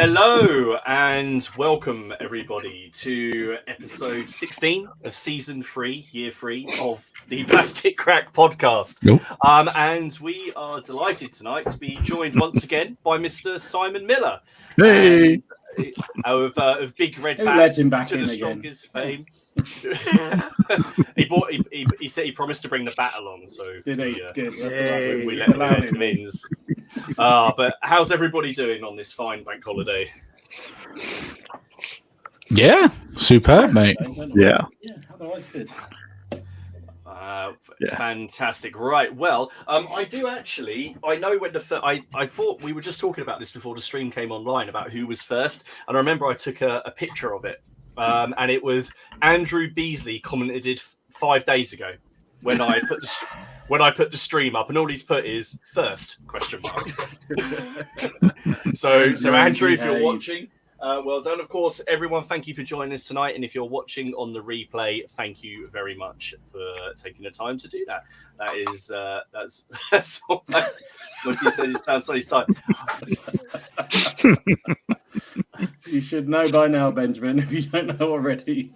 Hello and welcome everybody to episode 16 of season 3, year 3 of the Plastic Crack podcast. Nope. And we are delighted tonight to be joined once again by Mr. Simon Miller. Hey! Of Big Red Who Bats let him back to in the again? strongest fame. He said he promised to bring the bat along, so Did he? Good. we let him in. But how's everybody doing on this fine bank holiday? Yeah, superb, mate. Yeah, otherwise good. Fantastic. Right. Well, I do actually. I know when I thought we were just talking about this before the stream came online about who was first, and I remember I took a picture of it, and it was Andrew Beasley commented 5 days ago when I put the stream up, and all he's put is first ? So Andrew, if you're watching. Well done. Of course, everyone, thank you for joining us tonight. And if you're watching on the replay, thank you very much for taking the time to do that. That's what he said. It sounds like he's like... You should know by now, Benjamin, if you don't know already.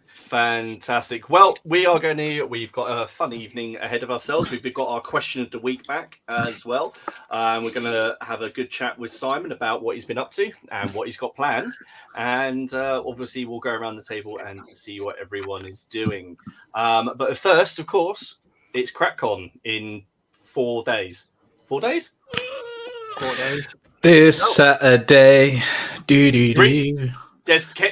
Fantastic. Well, we've got a fun evening ahead of ourselves. We've got our question of the week back as well. We're going to have a good chat with Simon about what he's been up to and what he's got planned. And obviously, we'll go around the table and see what everyone is doing. But first, of course, it's CrackCon in 4 days. 4 days? 4 days. This Saturday.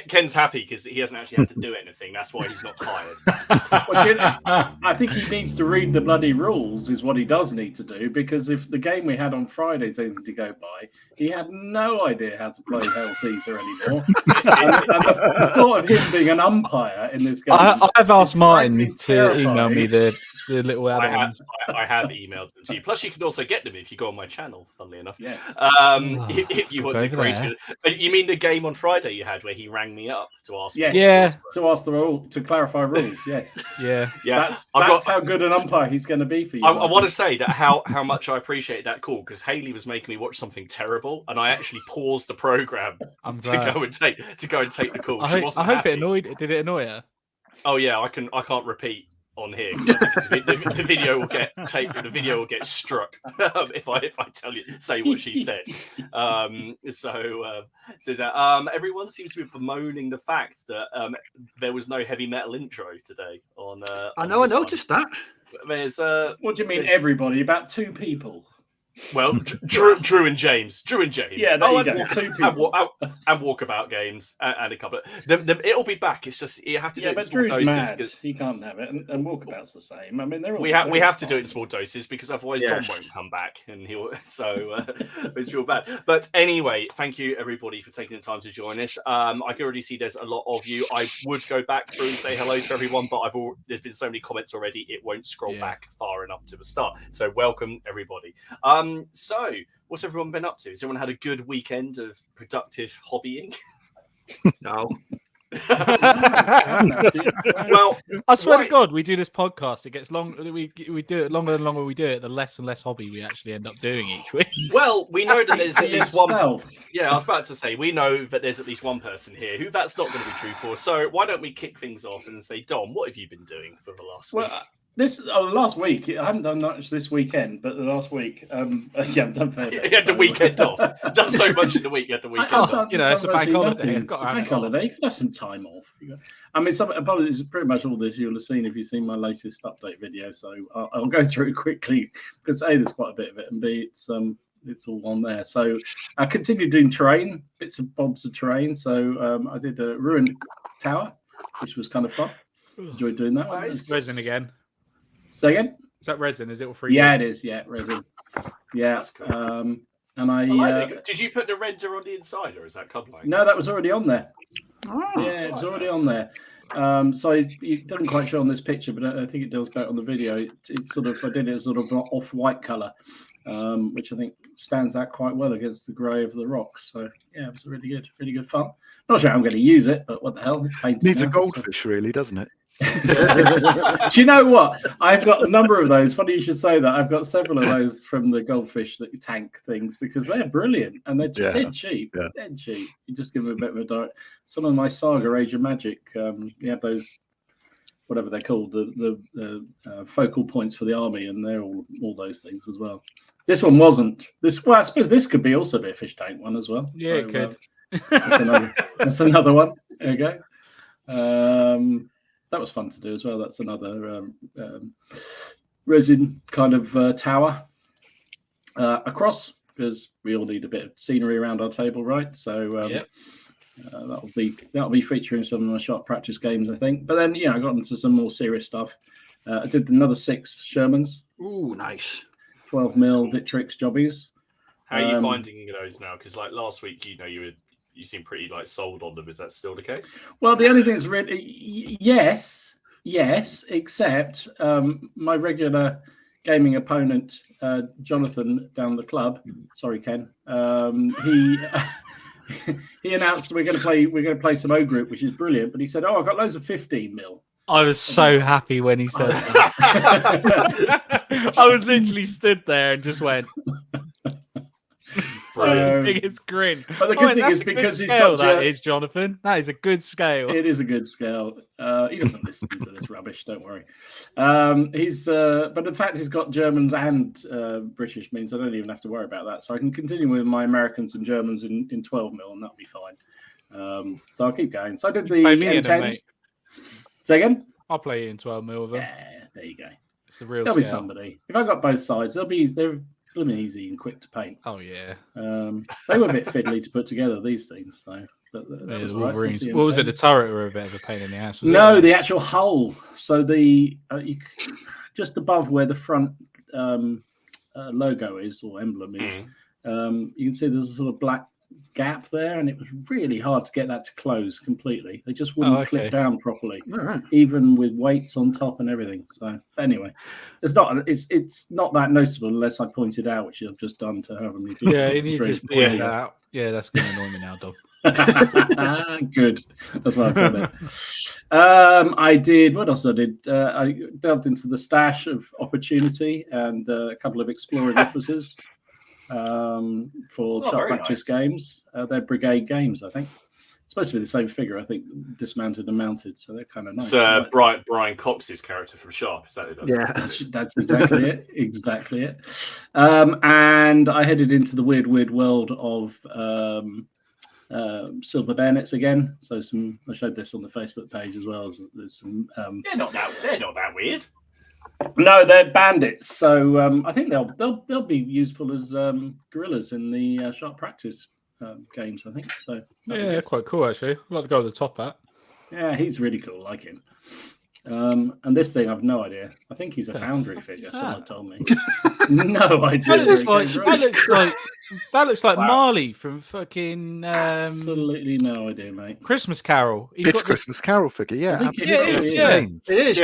Ken's happy because he hasn't actually had to do anything. That's why he's not tired. I think he needs to read the bloody rules is what he does need to do, because if the game we had on Friday is anything to go by, he had no idea how to play Hell Caesar anymore. and the thought of him being an umpire in this game... I've asked Martin to email me the little add-ons. I have emailed them to you. Plus, you can also get them if you go on my channel, funnily enough. Yeah. If you want to grace me. You mean the game on Friday you had where he rang me up to ask me? To ask the rule, to clarify rules, yes. Yeah. That's how good an umpire he's going to be for you. I want to say that how much I appreciate that call, because Haley was making me watch something terrible, and I actually paused the program to go and take the call. I hope it annoyed. Did it annoy her? Oh yeah, I can't repeat on here because the video will get taken. The video will get struck if I say what she said. Everyone seems to be bemoaning the fact that there was no heavy metal intro today. I noticed that. There's what do you mean everybody? About 2 people. Well, Drew and James. Yeah, and Walkabout Games and a couple. It'll be back. It's just you have to do it in small doses. Mad. He can't have it, and Walkabout's the same. I mean, we have to do it in small doses because otherwise Don won't come back, and he'll. So it's real bad. But anyway, thank you everybody for taking the time to join us. I can already see there's a lot of you. I would go back through and say hello to everyone, but there's been so many comments already. It won't scroll back far enough to the start. So welcome everybody. So, what's everyone been up to? Has everyone had a good weekend of productive hobbying? No. Well, I swear to God, we do this podcast. It gets long. We do it longer and longer we do it, the less and less hobby we actually end up doing each week. Well, we know that there's at least one. Yeah, I was about to say we know that there's at least one person here who that's not going to be true for. So why don't we kick things off and say, Dom, what have you been doing for the last week? Last week, I haven't done much this weekend, but the last week, I've done fair. You had the weekend off. Done so much in the week, you had the weekend off. It's a bank holiday. Bank holiday. You can have some time off. I mean, apologies, pretty much all this you'll have seen if you've seen my latest update video. So I'll go through it quickly because A, there's quite a bit of it, and B, it's all on there. So I continued doing terrain, bits and bobs of terrain. So I did a ruined tower, which was kind of fun. Enjoyed doing that one. It's resin again. Say again? Is that resin? Is it all free? Yeah, it is. Yeah, resin. Yeah. That's cool. And did you put the render on the inside, or is that colour? No, that was already on there. Oh, yeah, it was already on there. So it doesn't quite show on this picture, but I think it does go on the video. I did it sort of off-white colour, which I think stands out quite well against the grey of the rocks. So yeah, it was really good fun. Not sure how I'm going to use it, but what the hell? Needs a goldfish, really, doesn't it? Do you know what? I've got a number of those. Funny you should say that. I've got several of those from the Goldfish tank things because they're brilliant and they're dead cheap. Yeah. Dead cheap. You just give them a bit of a direct. Some of my Saga Age of Magic, you have those, whatever they're called, the focal points for the army, and they're all those things as well. This one wasn't. Well, I suppose this could be also be a fish tank one as well. Yeah, it could. That's another one. There you go. That was fun to do as well. That's another resin kind of tower across, because we all need a bit of scenery around our table, right? So that'll be featuring some of my sharp practice games, I think. But then, I got into some more serious stuff. I did another 6 Shermans. Ooh, nice. 12 mil Victrix jobbies. How are you finding those now? Because like last week, you seem pretty like sold on them. Is that still the case? Well, the only thing is really yes, except my regular gaming opponent, Jonathan down the club. Sorry, Ken. He announced we're going to play some O group, which is brilliant. But he said, "Oh, I've got loads of 15 mil." I was so happy when he said that. I was literally stood there and just went. The biggest grin. But the good thing is because he's scale, got that is, Jonathan. That is a good scale. It is a good scale. He doesn't listen to this rubbish. Don't worry. But the fact he's got Germans and British means I don't even have to worry about that. So I can continue with my Americans and Germans in 12 mil, and that'll be fine. So I'll keep going. So I did the M10s. Say again? I'll play you in 12 mil with them. Yeah, there you go. It's the real There'll scale. be somebody. If I've got both sides, they're blooming easy and quick to paint. Oh yeah. They were a bit fiddly to put together, these things. So, but Yeah, was the right. Wolverines. What was it? The turret were a bit of a pain in the ass. No, the actual hull. So just above where the front logo is or emblem is, you can see there's a sort of black gap there, and it was really hard to get that to close completely. They just wouldn't clip down properly, even with weights on top and everything. So anyway, it's not that noticeable unless I point it out, which I've just done to however many people. Yeah, you just point it out. Yeah, that's going to annoy me now, Dom. Good. That's why I've done it. I did. What else I did? I delved into the stash of opportunity and a couple of exploring officers. For sharp practice games. They're brigade games, I think. It's supposed to be the same figure, I think, dismounted and mounted, so they're kind of nice. It's Brian Cox's character from Sharp. Is that it? Yeah, that's exactly it. Exactly it. And I headed into the weird world of silver bayonets again. So I showed this on the Facebook page as well. There's some. They're not that weird. No, they're bandits. So I think they'll be useful as guerrillas in the sharp practice games. I think so. Yeah, quite cool actually. I'd like to go with the top hat. Yeah, he's really cool. I like him. And this thing, I've no idea. I think he's a foundry figure. Someone told me. No idea. That looks like Marley from fucking. Absolutely no idea, mate. Christmas Carol. It's Christmas Carol figure. Yeah, absolutely. It is.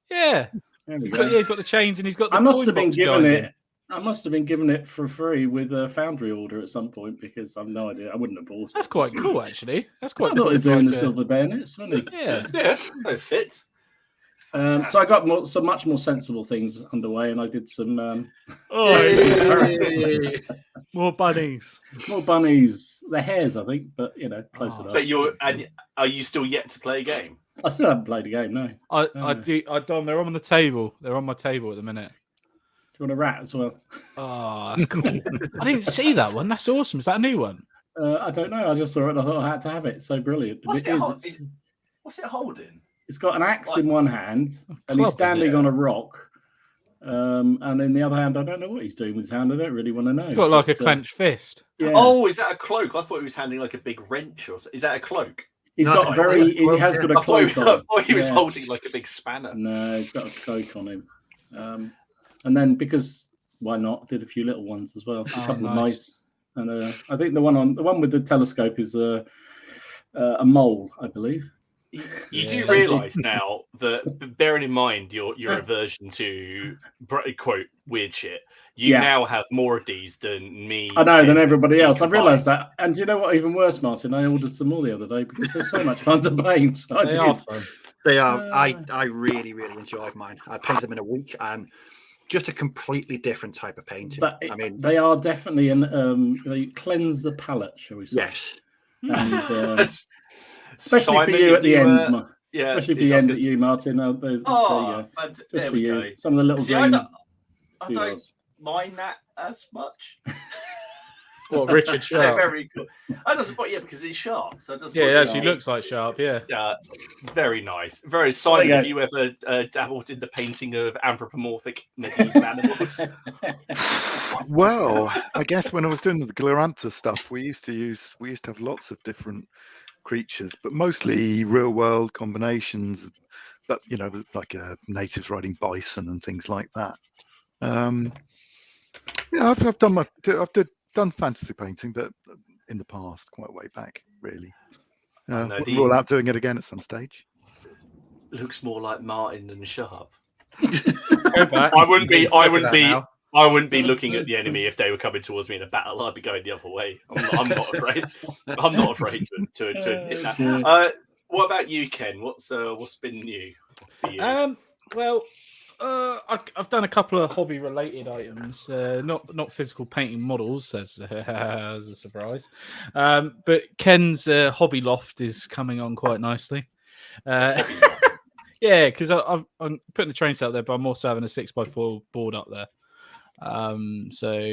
Yeah. He's got the chains and he's got the. I must have been given it for free with a foundry order at some point because I've no idea. I wouldn't have bought it. That's quite cool, actually. That's quite. I thought they were doing the silver bayonets, weren't they? Yeah, it fits. So I got some much more sensible things underway, and I did some. More bunnies. More bunnies. They're hares, I think, but close enough. But are you still yet to play a game? I still haven't played a game, no. I do. Dom, they're on the table. They're on my table at the minute. Do you want a rat as well? Oh, that's cool. I didn't see that one. That's awesome. Is that a new one? I don't know. I just saw it and I thought I had to have it. It's so brilliant. What's it holding? It's got an axe in one hand and he's standing on a rock. And in the other hand, I don't know what he's doing with his hand. I don't really want to know. He's got like a clenched fist. Yeah. Oh, is that a cloak? I thought he was handling like a big wrench or something. Is that a cloak? He has got a cloak on. I thought he was holding like a big spanner. No, he's got a cloak on him. And then because why not? Did a few little ones as well. A couple of mice. And I think the one with the telescope is a mole, I believe. You do realise now that, bearing in mind your aversion to quote weird shit, you now have more of these than me. I know, than everybody Steve else. I've combined. realised that. And do you know what? Even worse, Martin, I ordered some more the other day because they're so much fun to paint. They are fun. They are. I really, really enjoyed mine. I painted them in a week, and just a completely different type of painting. I mean, they are definitely they cleanse the palate, shall we say? Yes. And, especially Simon, for you at the end. Yeah, especially for the end at you, Martin. There you go. Just for you. Go. Some of the little green. I don't mind that as much. What, Richard Sharp? They're very good. That doesn't bother because he's sharp. So it doesn't. Yeah, it actually looks like Sharp. Yeah. Yeah, very nice. Very Simon. Have you ever dabbled in the painting of anthropomorphic medieval animals? Well, I guess when I was doing the Glorantha stuff, we used to have lots of different creatures, but mostly real world combinations. But like natives riding bison and things like that. Yeah, I've done fantasy painting, but in the past, quite way back, really. We're out doing it again at some stage. Looks more like Martin than Sharp. Go back. I wouldn't be looking at the enemy if they were coming towards me in a battle. I'd be going the other way. I'm not afraid. I'm not afraid to admit that. What about you, Ken? What's been new for you? Well, I've done a couple of hobby-related items, not physical painting models, as a surprise. But Ken's hobby loft is coming on quite nicely. Yeah, because I'm putting the train set up there, but I'm also having a 6x4 board up there. So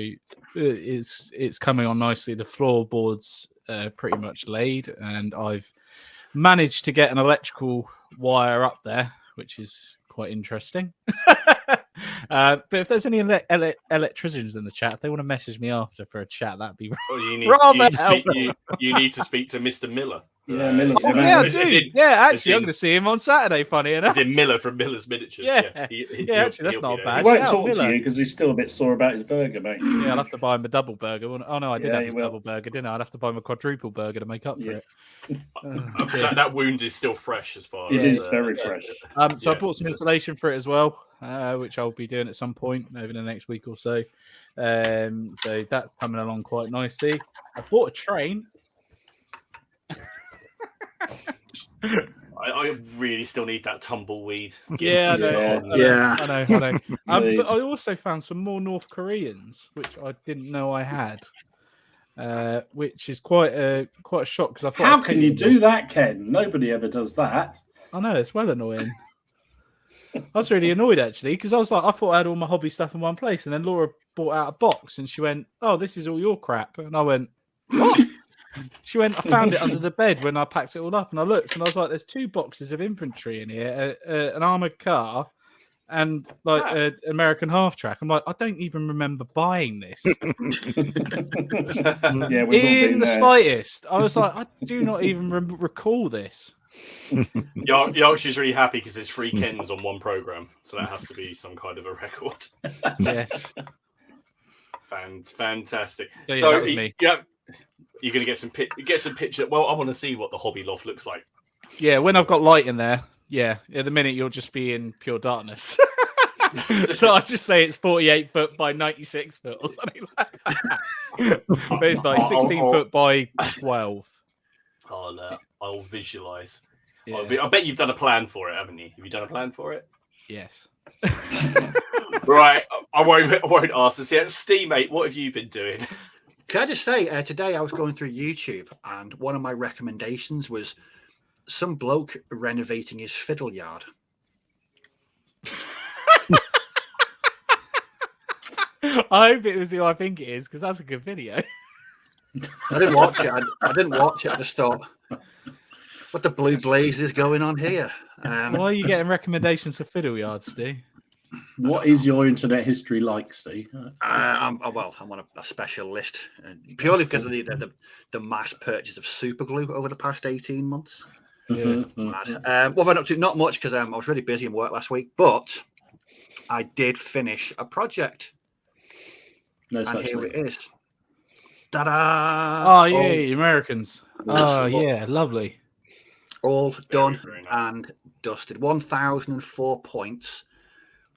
it's coming on nicely. The floorboard's pretty much laid, and I've managed to get an electrical wire up there, which is quite interesting. But if there's any electricians in the chat, if they want to message me after for a chat, that'd be you need to speak to Mr. Miller. Yeah, Miller. Yeah, I do. Actually, I'm going to see him on Saturday. Funny enough, is it Miller from Miller's Miniatures? Yeah, actually, that's not bad. He won't talk to you because he's still a bit sore about his burger, mate. Yeah, I'll have to buy him a double burger. Oh no, I did have a double burger, didn't I? I'd have to buy him a quadruple burger to make up for it. That wound is still fresh as far as it is very fresh. So I bought some insulation for it as well, which I'll be doing at some point over the next week or so. So that's coming along quite nicely. I bought a train. I really still need that tumbleweed. Yeah, I know. I know. But I also found some more North Koreans, which I didn't know I had. Which is quite a shock because I thought. How can you do that, Ken? Nobody ever does that. I know, it's well annoying. I was really annoyed actually because I thought I had all my hobby stuff in one place, and then Laura brought out a box and she went, "Oh, this is all your crap," and I went, "What?" She went, I found it under the bed when I packed it all up, and I looked and I was like, there's 2 boxes of infantry in here, an armoured car and like an American half-track. I'm like, I don't even remember buying this. In the slightest. I was like, I do not even recall this. Yorkshire's really happy because there's 3 Kens on one programme, so that has to be some kind of a record. Yes. Fantastic. So that was me. Yeah. You're going to get some picture. Well, I want to see what the hobby loft looks like. Yeah, when I've got light in there. Yeah, at the minute you'll just be in pure darkness. So I just say it's 48 foot by 96 foot or something like that. But it's like 16 foot by 12. I'll visualize. Yeah. I bet you've done a plan for it, haven't you? Have you done a plan for it? Yes. Right. I won't ask this yet. Steve, mate, what have you been doing? Can I just say, today I was going through YouTube, and one of my recommendations was some bloke renovating his fiddle yard. I hope it was who I think it is, because that's a good video. I didn't watch it. I didn't watch it. I just thought, what the blue blaze is going on here? Why are you getting recommendations for fiddle yards, Steve? What is your internet history like, Steve? I'm on a special list, purely because of the mass purchase of super glue over the past 18 months. Yeah. What have I been up to? Not much, because I was really busy in work last week, but I did finish a project. And here it is. Ta-da! Oh, yeah, Americans. Oh, yeah, lovely. All done very nice. and dusted. 1,004 points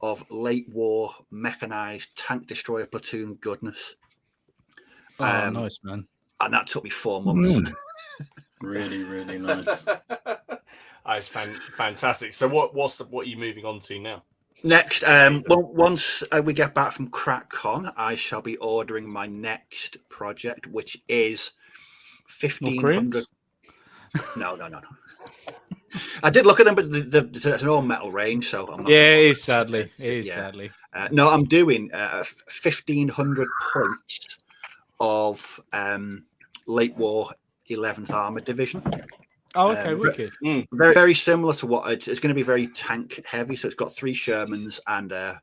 of late war mechanized tank destroyer platoon goodness. Oh, nice, man. And that took me 4 months. Really, really nice. That's fantastic. So what are you moving on to now? Next, once we get back from CrackCon, I shall be ordering my next project, which is 1,500. No. I did look at them, but it's an all metal range, so I'm not. Yeah, it is sadly. Sadly. No, I'm doing 1,500 points of late war 11th Armored Division. Oh, okay, wicked. Very, very similar to what it's going to be. Very tank heavy, so it's got 3 Shermans and a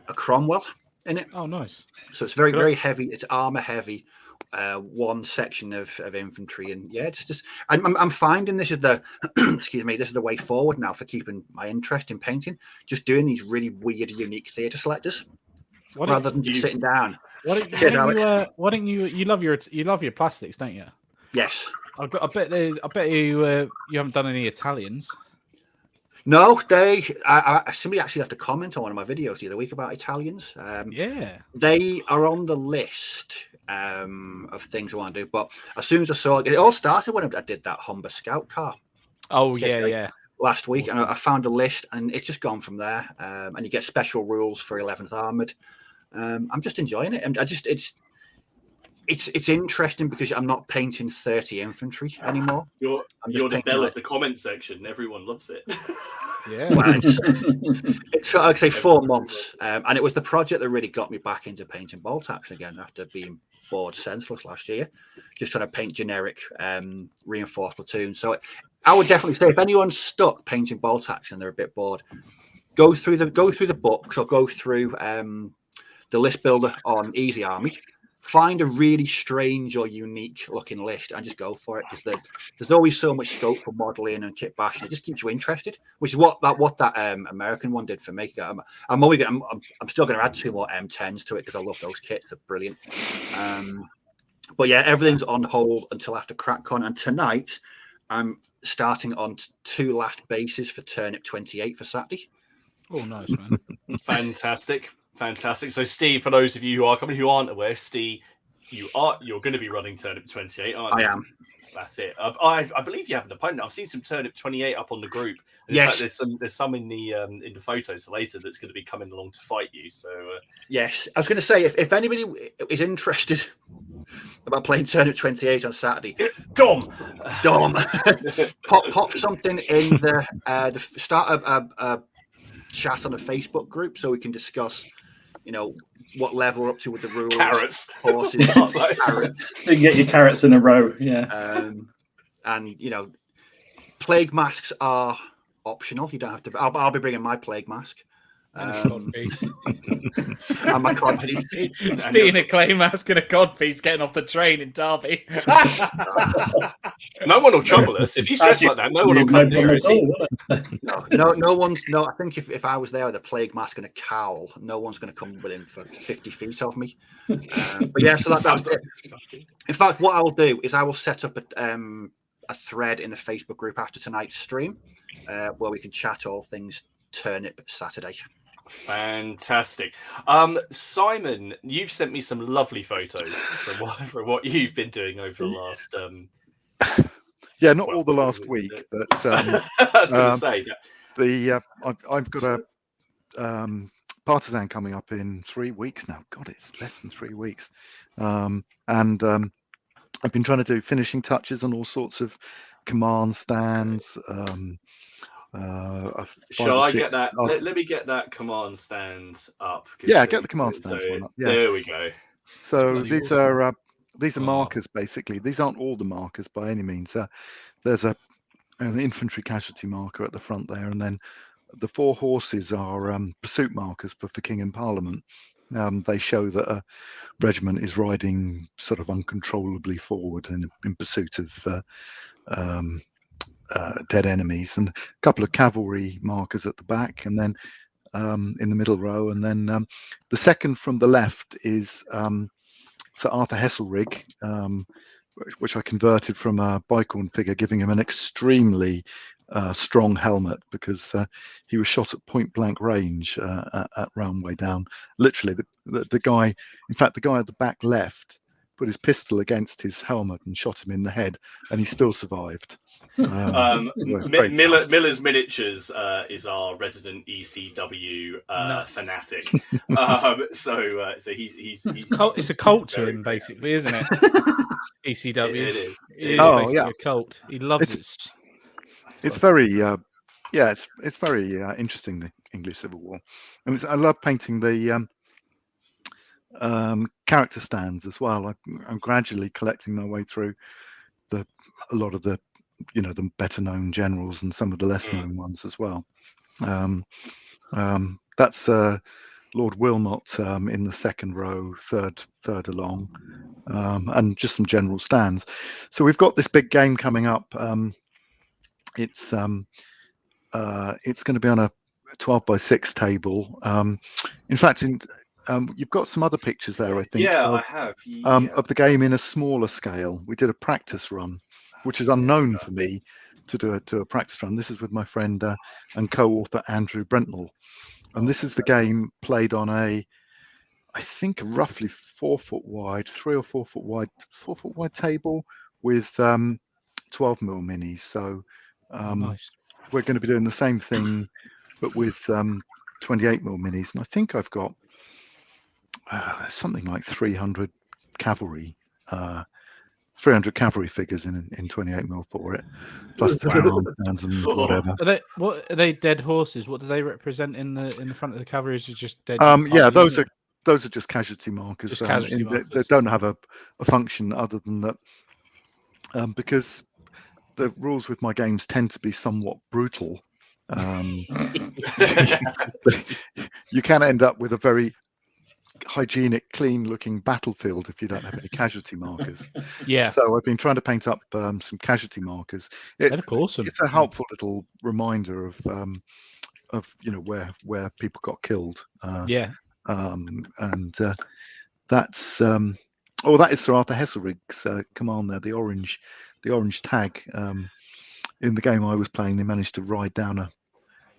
Cromwell in it. Oh, nice. So it's very, very heavy. It's armor heavy. 1 section of infantry, and yeah, it's just I'm finding this is the excuse me, this is the way forward now for keeping my interest in painting. Just doing these really weird, unique theatre selectors rather than just sitting down. Why don't you love your plastics, don't you? Yes. I bet you haven't done any Italians. No, somebody actually left a comment on one of my videos the other week about Italians. Yeah, they are on the list of things I want to do. But as soon as I saw it all started when I did that Humber Scout car. Oh yeah. Last week, and I found a list, and it's just gone from there. And you get special rules for 11th Armored. I'm just enjoying it. It's interesting because I'm not painting 30 infantry anymore. You're the belle of the comment section. Everyone loves it. Yeah. Well, it's I'd say 4 months, and it was the project that really got me back into painting bolt action again after being bored senseless last year, just trying to paint generic reinforced platoons. So I would definitely say if anyone's stuck painting bolt action and they're a bit bored, go through the books or go through the list builder on Easy Army. Find a really strange or unique looking list and just go for it, because there's always so much scope for modeling and kit bashing. It just keeps you interested, which is what that American one did for me. I'm still going to add 2 more M10s to it because I love those kits. They're brilliant. But yeah, everything's on hold until after CrackCon, and tonight I'm starting on 2 last bases for Turnip 28 for Saturday. Oh, nice, man. Fantastic. So, Steve, for those of you who aren't aware, Steve, you're going to be running Turnip 28, aren't you? I am. That's it. I believe you have an opponent. I've seen some Turnip 28 up on the group. Yes. There's some in the photos later that's going to be coming along to fight you. So yes, I was going to say if anybody is interested about playing Turnip 28 on Saturday, Dom, pop something in the start a chat on the Facebook group so we can discuss, what level we're up to with the rules. Carrots. Horses. Carrots. So you get your carrots in a row, yeah. And, plague masks are optional. You don't have to. I'll be bringing my plague mask. And my codpiece. Steve in a clay mask and a codpiece getting off the train in Derby. No one will trouble us. If he's dressed like that, no one will come near us. No one's. I think if I was there with a plague mask and a cowl, no one's going to come within 50 feet of me. But yeah, so that's it. In fact, what I will do is I will set up a thread in the Facebook group after tonight's stream, where we can chat all things Turnip Saturday. Fantastic. Simon, you've sent me some lovely photos for what you've been doing over the last not all the last week, but I was going to say I've got a partisan coming up in 3 weeks now. God, it's less than 3 weeks. And I've been trying to do finishing touches on all sorts of command stands. Shall I get that? Let me get that command stand up. Yeah, get the command stand up. Yeah. There we go. So these are markers, basically. These aren't all the markers by any means. There's an infantry casualty marker at the front there, and then the 4 horses are pursuit markers for King and Parliament. They show that a regiment is riding sort of uncontrollably forward in pursuit of dead enemies, and a couple of cavalry markers at the back, and then in the middle row, and then the second from the left is Sir Arthur Hesselrig which I converted from a Bicorn figure, giving him an extremely strong helmet because he was shot at point blank range at round way down. Literally, the guy, in fact, the guy at the back left put his pistol against his helmet and shot him in the head, and he still survived. Miller's Miniatures is our resident ECW fanatic. So he's it's a cult to him, basically, isn't it? ECW. It is. It is Oh, basically yeah. a cult. He loves it. It's very, it's very interesting, the English Civil War. And I love painting the character stands as well. I'm gradually collecting my way through a lot of the, the better known generals and some of the less known ones as well. That's Lord Wilmot in the second row, third along, and just some general stands. So we've got this big game coming up. It's going to be on a 12x6 table. In fact, you've got some other pictures there, I think. Yeah, I have. Of the game in a smaller scale. We did a practice run, which is unknown for me to do a practice run. This is with my friend and co-author Andrew Brentnell. And this is the game played on I think, roughly 4 foot wide, 3 or 4 foot wide table with 12mm minis. So Nice. we're going to be doing the same thing, but with 28mm minis. And I think I've got something like 300 cavalry figures in 28mm for it, plus the arms and whatever. Are they dead horses? What do they represent in the front of the cavalry? Is it just dead? Yeah, those are just casualty markers. Just casualty They markers. don't have a function other than that, because the rules with my games tend to be somewhat brutal. You can end up with a very hygienic, clean-looking battlefield if you don't have any casualty markers. Yeah. So I've been trying to paint up some casualty markers. They look awesome. It's a helpful little reminder of where people got killed. Yeah. And that's that is Sir Arthur Hesselrig's command there. The orange tag. In the game I was playing, they managed to ride down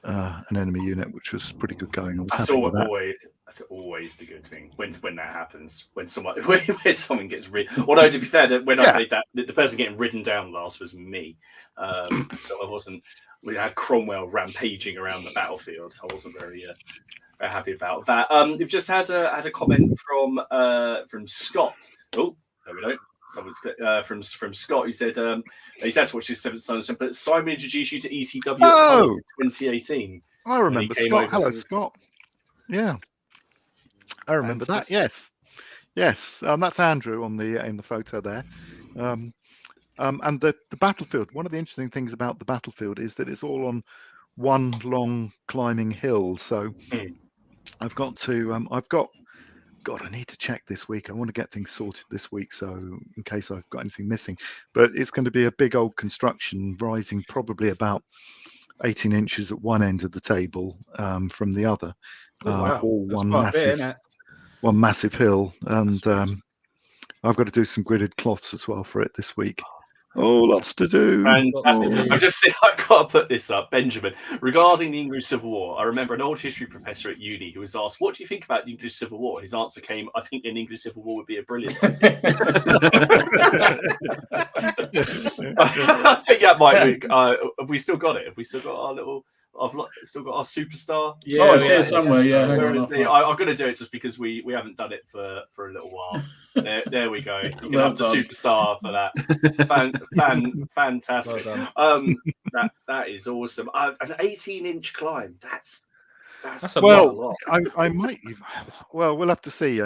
an enemy unit, which was pretty good going. I was happy with that. That's always the good thing when that happens. When someone gets ridden. Although to be fair, that when I played that, the person getting ridden down last was me. So I wasn't. We had Cromwell rampaging around the battlefield. I wasn't very happy about that. We've just had a comment from Scott. Oh, there we go. Someone's from Scott. He said he's had to watch his Seventh Sons, but Simon introduced you to ECW in 2018. I remember Scott. Hello, Scott. Yeah, I remember that. Yes. That's Andrew in the photo there. And the battlefield. One of the interesting things about the battlefield is that it's all on one long climbing hill. So I've got God, I need to check this week. I want to get things sorted this week, so in case I've got anything missing. But it's going to be a big old construction, rising probably about 18 inches at one end of the table from the other. All one massive hill. And I've got to do some gridded cloths as well for it this week. Oh, lots to do. Fantastic. I've got to put this up, Benjamin. Regarding the English Civil War, I remember an old history professor at uni who was asked, "What do you think about the English Civil War?" His answer came, "I think an English Civil War would be a brilliant idea." I think that might be. Have we still got it? Have we still got our little? I've still got our superstar. Yeah, somewhere. Yeah, where is the? I'm going to do it just because we haven't done it for a little while. There we go. You can have the superstar for that. Fantastic. That is awesome. An 18-inch climb. That's a lot. I might. Well, we'll have to see.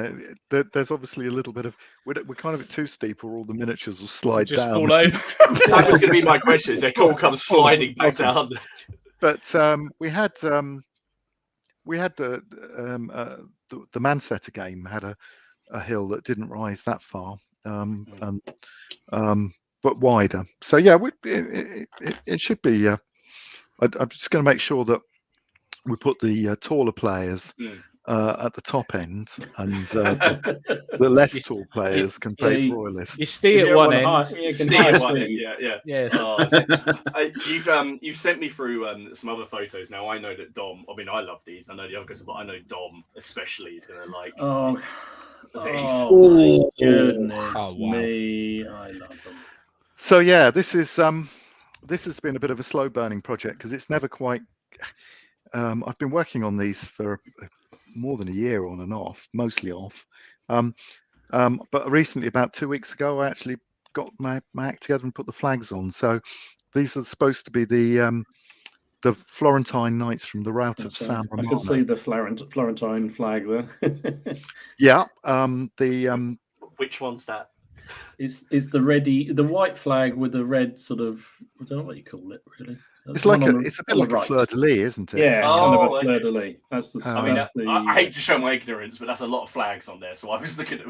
There's obviously a little bit of. We're kind of at too steep, or all the miniatures will slide just down. Fall over. That was going to be my question. Is they all come sliding back down? But we had the Mansetter game had a hill that didn't rise that far, but wider. So yeah, it should be. I'm just going to make sure that we put the taller players at the top end, and the less tall players can play you- royalists. You see If at you're one on end. high- you can Stay high at one swing. end, yeah. Yes. You've sent me through some other photos. Now I know that Dom. I mean, I love these. I know the other guys, but I know Dom especially is going to like. Oh, these. my goodness Oh, wow. me! I love them. So yeah, this has been a bit of a slow burning project because it's never quite. I've been working on these for more than a year on and off, mostly off. But recently, about 2 weeks ago, I actually got my act together and put the flags on. So these are supposed to be the Florentine Knights from the rout of So San I can Romano. see the Florentine flag there. Yeah. Which one's that? It's the white flag with the red sort of, I don't know what you call it really. It's like it's a bit like a fleur de lis, isn't it? Yeah, kind Oh, of a fleur de lis. That's the. I mean, that's the, I hate to show my ignorance, but that's a lot of flags on there. So I was looking at.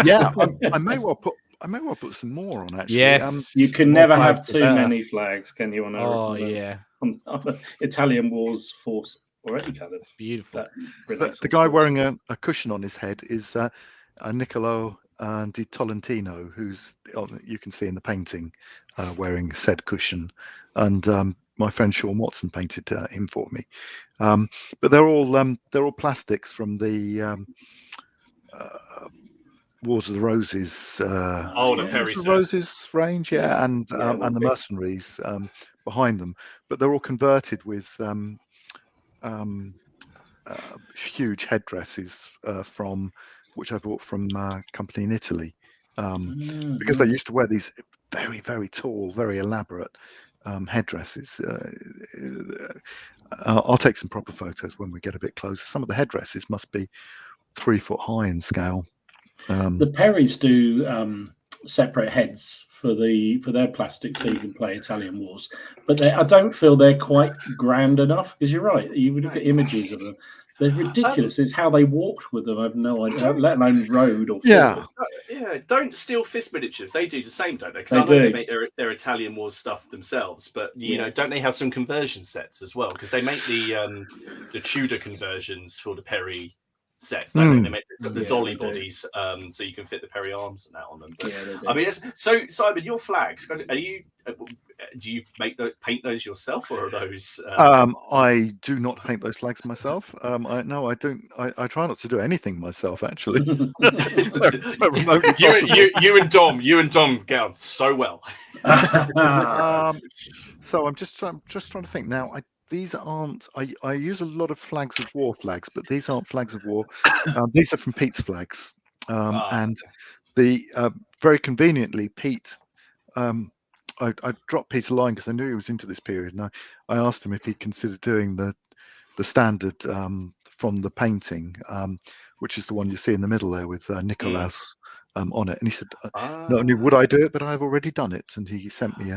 Yeah, I may well put some more on actually. Yes. you can More never flags, have the too better. many flags, can you? On Yeah. on the Italian Wars force or any kind of Beautiful. The guy wearing a cushion on his head is Niccolo di Tolentino, who's you can see in the painting wearing said cushion, and my friend Sean Watson painted him for me. But they're all plastics from the Wars of the Roses. The Perry Wars of set. the Roses range, yeah, and Yeah, the mercenaries behind them. But they're all converted with huge headdresses from which I bought from a company in Italy, because they used to wear these very, very tall, very elaborate headdresses. I'll take some proper photos when we get a bit closer. Some of the headdresses must be 3 foot high in scale. The Perrys do separate heads for their plastic, so you can play Italian Wars. But I don't feel they're quite grand enough, because you're right. You would look at images of them; they're ridiculous. It's how they walked with them. I have no idea, let alone rode or Yeah. Yeah, don't steal Fist Miniatures. They do the same, don't they? Because They I know do. they make their Italian Wars stuff themselves, but you know, don't they have some conversion sets as well? Because they make the Tudor conversions for the Perry sets, don't they? They make the dolly bodies, so you can fit the Perry arms and that on them. But, I mean, so Simon, your flags, are you? Do you paint those yourself, or are those? I do not paint those flags myself. I don't. I try not to do anything myself, actually. you and Dom get on so well. So I'm just trying to think now. These aren't. I use a lot of flags of war flags, but these aren't flags of war. These are from Pete's flags, and the very conveniently Pete. I dropped Pete a line because I knew he was into this period, and I asked him if he'd consider doing the standard from the painting, which is the one you see in the middle there with Nicholas on it. And he said, "Not only would I do it, but I've already done it." And he sent me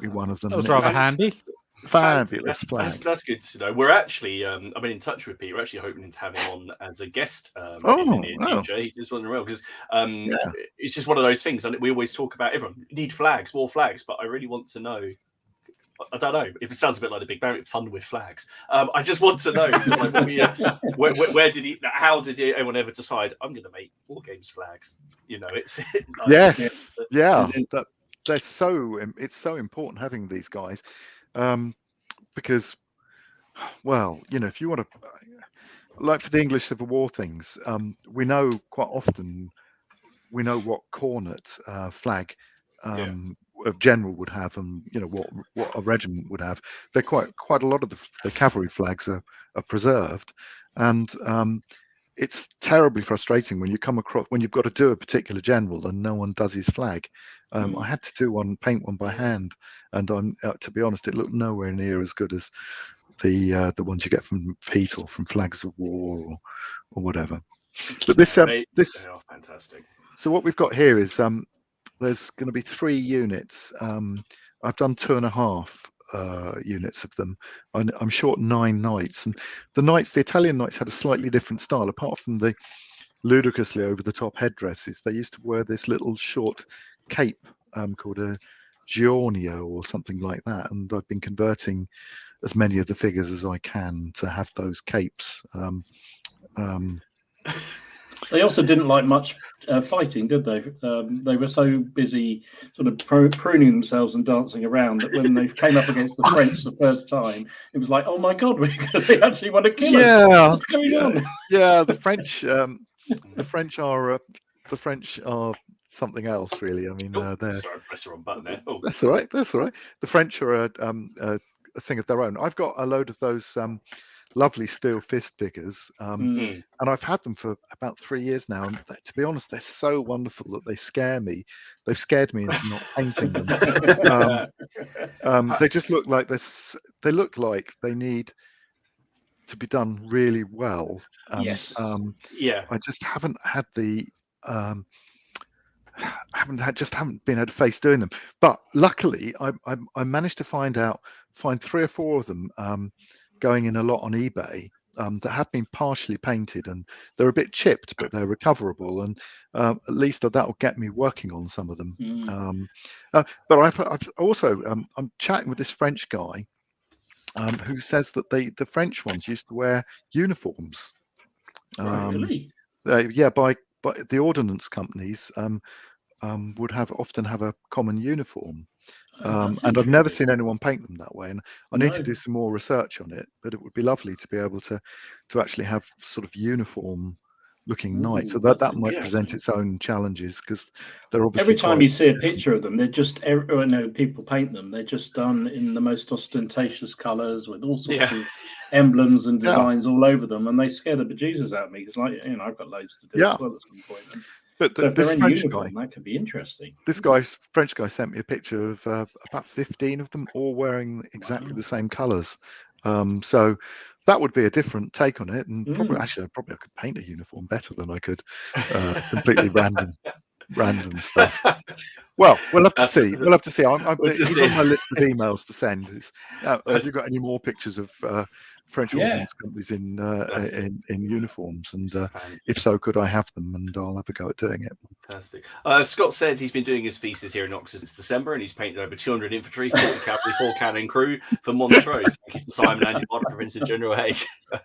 one of them. That was rather handy. Fabulous flag. That's good to know. We're actually, I've been in touch with Pete. We're actually hoping to have him on as a guest in the future. He just wasn't real because it's just one of those things. And we always talk about everyone need flags, war flags, but I really want to know. I don't know. It sounds a bit like the Big Bang, fun with flags. I just want to know. Where did he? How did anyone ever decide? I'm going to make war games flags. You know, it's yes, yeah. It's so important having these guys. Because, well, you know, if you want to, like for the English Civil War things, we know quite often, we know what cornet flag a general would have, and you know what a regiment would have. They're quite a lot of the cavalry flags are preserved, and it's terribly frustrating when you come across when you've got to do a particular general and no one does his flag. I had to paint one by hand, and to be honest, it looked nowhere near as good as the ones you get from Pete or from Flags of War or whatever. But this they are fantastic. So what we've got here is there's going to be 3 units. I've done 2.5 units of them. I'm short 9 knights, and the Italian knights had a slightly different style. Apart from the ludicrously over the top headdresses, they used to wear this little short cape called a Giornio or something like that, and I've been converting as many of the figures as I can to have those capes. They also didn't like much fighting, did they? They were so busy sort of pruning themselves and dancing around that when they came up against the French the first time, it was like, oh my God, they actually want to kill us. What's going on? Yeah, the French are something else, really. I mean, they're. Sorry, I pressed the wrong button there. Oh. That's all right. That's all right. The French are a thing of their own. I've got a load of those lovely steel fist figures, and I've had them for about 3 years now. And to be honest, they're so wonderful that they scare me. They've scared me into not painting them. They just look like this. They look like they need to be done really well. Yes. I just haven't had the. haven't been able to face doing them, but luckily I managed to find 3 or 4 of them going in a lot on eBay that have been partially painted, and they're a bit chipped, but they're recoverable, and at least that will get me working on some of them. But I've also I'm chatting with this French guy who says that the French ones used to wear uniforms. Really? But the ordnance companies would often have a common uniform, and I've never seen anyone paint them that way. And I need to do some more research on it. But it would be lovely to be able to actually have sort of uniform looking knights. So that might present its own challenges, because they're obviously every time you see a picture of them, they're just people paint them. They're just done in the most ostentatious colours with all sorts of emblems and designs all over them, and they scare the bejesus out of me, because I've got loads to do as well at some point. But so if this they're in French uniform, guy, that could be interesting. This French guy sent me a picture of about 15 of them, all wearing exactly the same colours. So that would be a different take on it, and probably I could paint a uniform better than I could completely random stuff. Well, we'll have to see. We'll have to see. He's on my list of emails to send. Have you got any more pictures of French ordnance companies in uniforms? And if so, could I have them? And I'll have a go at doing it. Fantastic. Scott said he's been doing his thesis here in Oxford since December, and he's painted over 200 infantry, 40 cavalry, 4 cannon crew for Montrose. Thank you to Simon and your Vincent General Haig.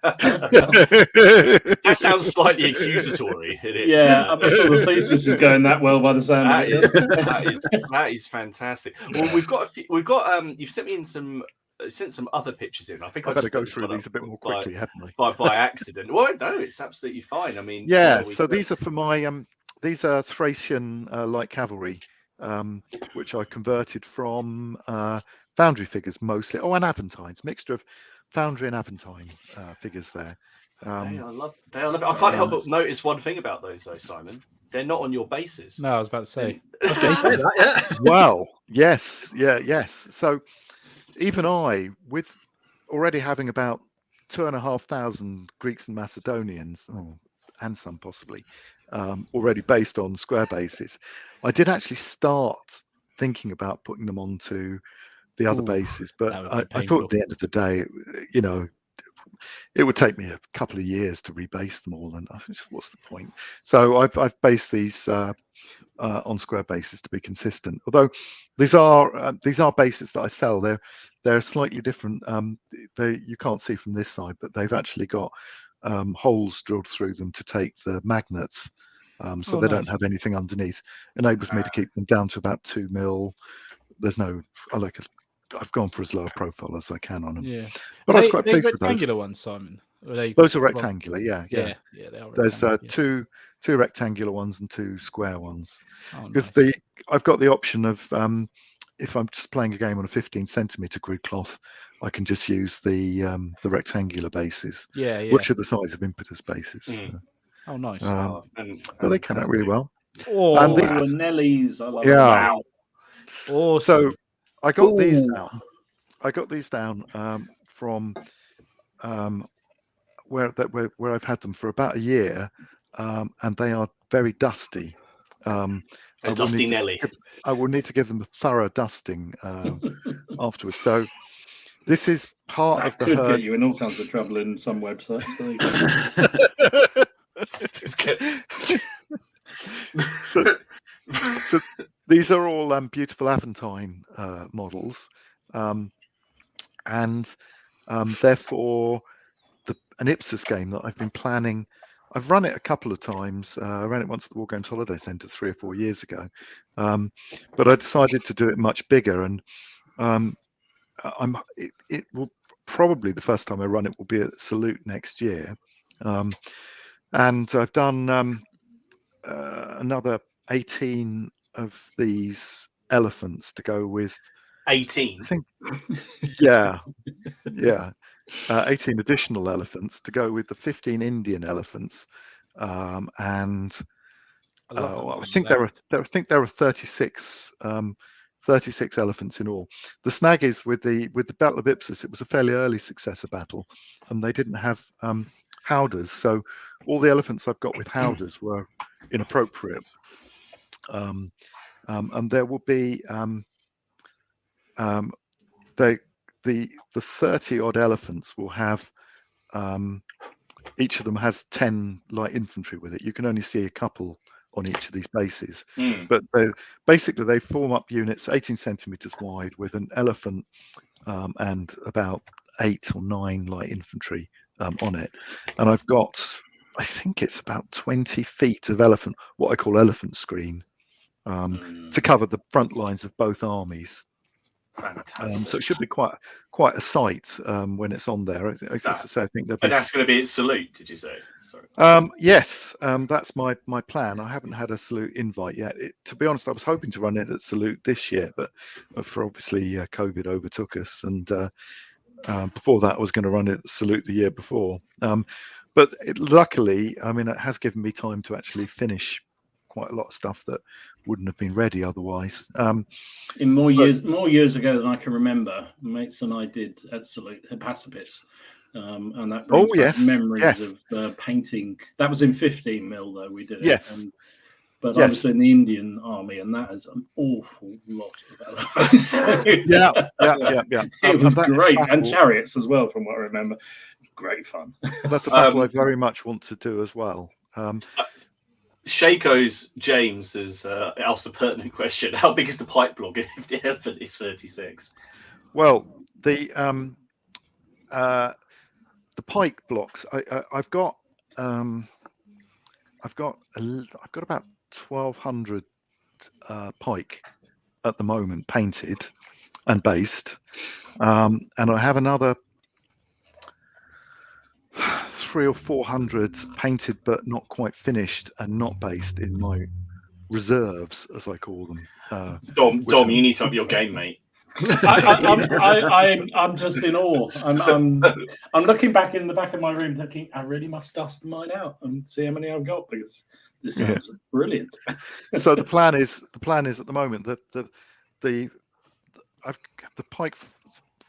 That sounds slightly accusatory. It is. Yeah, I'm not sure the thesis is going that well by the sound of it. That is fantastic. Well, you've sent me in some other pictures in. I think I better go through these a bit more quickly, haven't I? By accident. Well, no, it's absolutely fine. I mean, so these are for my these are Thracian light cavalry, which I converted from foundry figures mostly. Oh, and Aventines, mixture of foundry and Aventine figures there. I love it. I can't help but notice one thing about those, though, Simon. They're not on your bases. No, I was about to say. Well, yes. So even I, with already having about 2,500 Greeks and Macedonians, and some possibly, already based on square bases, I did actually start thinking about putting them onto the other bases. But I thought at the end of the day, it would take me a couple of years to rebase them all, and I think, what's the point? So I've based these on square bases to be consistent. Although these are bases that I sell. They're slightly different. You can't see from this side, but they've actually got holes drilled through them to take the magnets, so they don't have anything underneath. Enables me to keep them down to about 2 mil. I've gone for as low a profile as I can on them. Yeah, but I was quite pleased with those. Rectangular ones, Simon. Those are rectangular. Yeah. They are. There's two rectangular ones and 2 square ones. Because I've got the option of if I'm just playing a game on a 15cm grid cloth, I can just use the rectangular bases, which are the size of impetus bases. Oh, nice. But they come out really well. And these are Nellies. I love them. Wow. Awesome. So I got these down. I got these down from where I've had them for about a year, and they are very dusty. A dusty Nelly. I will need to give them a thorough dusting afterwards. So this is part of the could herd. Get you in all kinds of trouble in some websites. So these are all beautiful Aventine models, and therefore an Ipsos game that I've been planning. I've run it a couple of times. I ran it once at the War Games Holiday Centre 3 or 4 years ago, but I decided to do it much bigger. And it will probably, the first time I run it will be at Salute next year. And I've done another 18 of these elephants to go with 18. I think, yeah. 18 additional elephants to go with the 15 Indian elephants, and I think there are 36 elephants in all. The snag is with the Battle of Ipsos, it was a fairly early successor battle, and they didn't have howdahs, so all the elephants I've got with howdahs were inappropriate. And there will be the 30 odd elephants will have each of them has 10 light infantry with it. You can only see a couple on each of these bases, but they form up units 18 centimeters wide with an elephant and about 8 or 9 light infantry on it. And I've got, I think it's about 20 feet of elephant, what I call elephant screen, to cover the front lines of both armies. Fantastic. So it should be quite a sight when it's on there. I think and that's going to be at Salute, did you say? Sorry. Yes, that's my plan. I haven't had a Salute invite yet. To be honest, I was hoping to run it at Salute this year, but for obviously COVID overtook us, and before that I was going to run it at Salute the year before. But luckily, I mean, it has given me time to actually finish quite a lot of stuff that wouldn't have been ready otherwise. In more years ago than I can remember, mates and I did at Salute Precipice, and that brings back memories of painting. That was in 15mm though we did it. Yes. But I was in the Indian army, and that is an awful lot of elephants. Yeah. It was great, and chariots as well, from what I remember. Great fun. That's a battle I very much want to do as well. Shaco's James has asked a pertinent question. How big is the pipe block if the elephant is 36? Well, the pike blocks. I've got about 1,200 pike at the moment painted and based, and I have another 300 or 400 painted but not quite finished and not based in my reserves, as I call them. Dom, you need to up your game, mate. I'm just in awe. I'm looking back in the back of my room, thinking I really must dust mine out and see how many I've got, because this sounds brilliant. So the plan is at the moment that the pike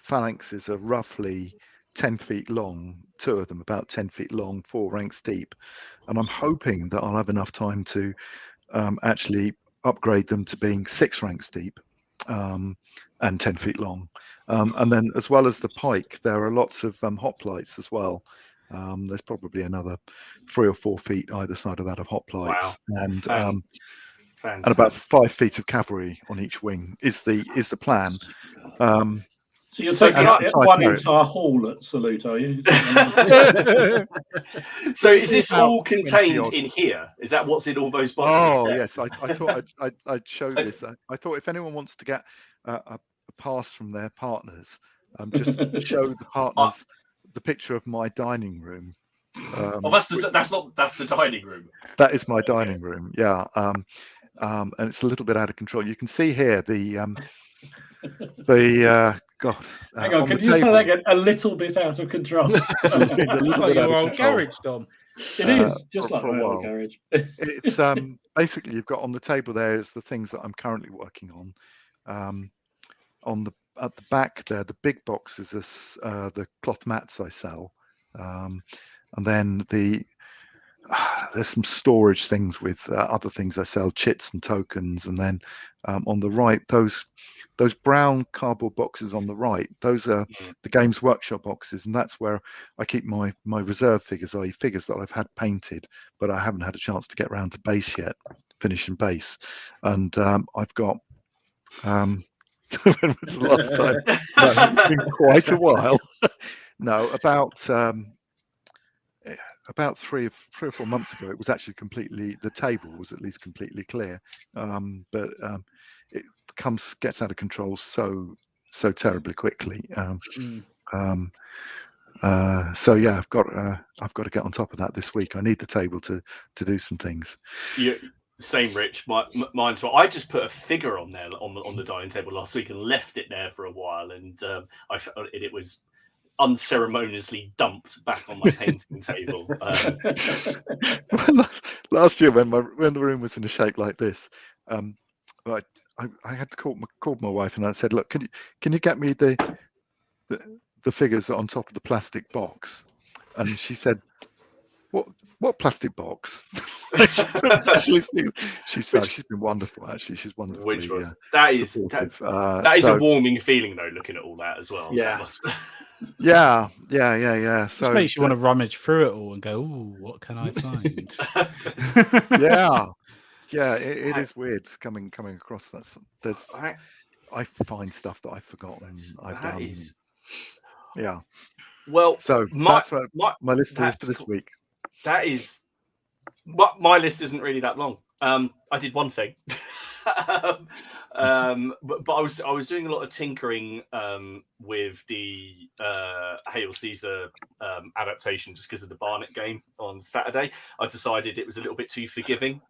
phalanxes are roughly 10 feet long, 2 of them about 10 feet long, 4 ranks deep, and I'm hoping that I'll have enough time to actually upgrade them to being 6 ranks deep and 10 feet long, and then as well as the pike, there are lots of hoplites as well. There's probably another 3 or 4 feet either side of that of hoplites. Wow. And about 5 feet of cavalry on each wing is the plan. So you're taking one entire hall at Salute, are you? So is this all contained in here? Is that what's in all those boxes? Oh, yes. I thought I'd show this. I thought if anyone wants to get a pass from their partners, just show the partners the picture of my dining room. That's the dining room. That is my dining room. Yeah. And it's a little bit out of control. You can see here God. Hang on, can you say that again? A little bit out of control. It's like your old garage, Dom. It is just like my old garage. It's basically, you've got on the table there is the things that I'm currently working on. At the back there, the big boxes are the cloth mats I sell, and then there's some storage things with other things I sell, chits and tokens, and then on the right, those brown cardboard boxes on the right, those are the Games Workshop boxes, and that's where I keep my reserve figures, i.e. figures that I've had painted but I haven't had a chance to get around to base yet. finishing base, and I've got. When was the last time? No, it's been quite a while. No, about 3 or 4 months ago, it was actually the table was at least completely clear, but it gets out of control so terribly quickly. So yeah, I've got to get on top of that this week. I need the table to do some things. Yeah, same, Rich. Mine's well. I just put a figure on there on the dining table last week and left it there for a while, and it was unceremoniously dumped back on my painting table. Last year, when the room was in a shape like this, I had to call my wife and I said, "Look, can you get me the figures on top of the plastic box?" And she said, "What plastic box?" she's been wonderful. Actually, she's wonderful. Which was that is a warming feeling though. Looking at all that as well. Yeah. Yeah. Just So makes you want to rummage through it all and go, "Ooh, what can I find?" yeah, it is weird coming across that. I find stuff that I've forgotten. I've done. Yeah. Well, so that's my list is for this week. That is, my list isn't really that long. I did one thing, but I was doing a lot of tinkering with the Hail Caesar adaptation just because of the Barnet game on Saturday. I decided it was a little bit too forgiving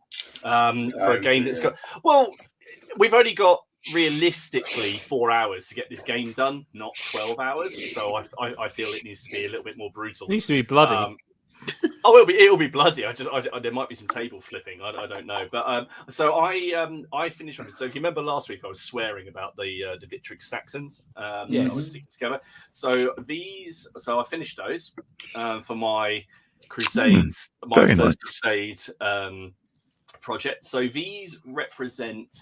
for a game that's got. Well, we've only got realistically 4 hours to get this game done, not 12 hours. So I feel it needs to be a little bit more brutal. It needs to be bloody. It'll be bloody. There might be some table flipping. I don't know. But so I finished with it. So if you remember last week, I was swearing about the Victrix Saxons. Yes. I was sticking together. So I finished those for my Crusades, my first Crusade project. So these represent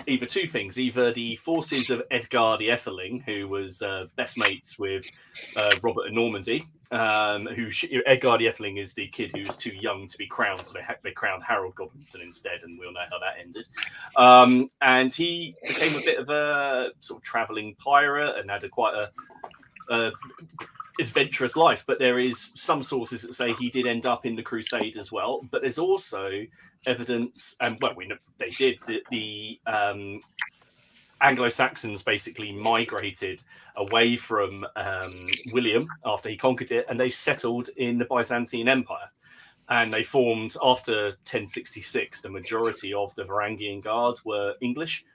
either two things: either the forces of Edgar the Etheling, who was best mates with Robert of Normandy. Edgar the Etheling is the kid who was too young to be crowned, so they crowned Harold Godwinson instead, and we'll know how that ended. And he became a bit of a sort of traveling pirate and had quite a adventurous life. But there is some sources that say he did end up in the Crusade as well. But there's also evidence, and we know they did. The Anglo-Saxons basically migrated away from William after he conquered it, and they settled in the Byzantine Empire. And they formed, after 1066, the majority of the Varangian Guard were English.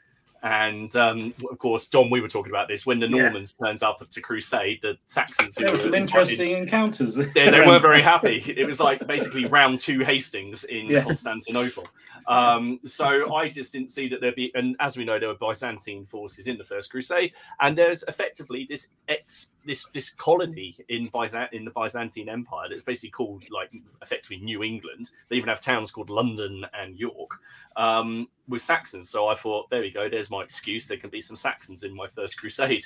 And of course, Dom, we were talking about this when the Normans turned up to Crusade. The Saxons, there were some interesting encounters. They weren't very happy. It was like basically round 2 Hastings in Constantinople. So I just didn't see that there'd be, and as we know, there were Byzantine forces in the First Crusade, and there's effectively this colony in the Byzantine Empire that's basically called like effectively New England. They even have towns called London and York. With Saxons, so I thought, there we go. There's my excuse. There can be some Saxons in my First Crusade.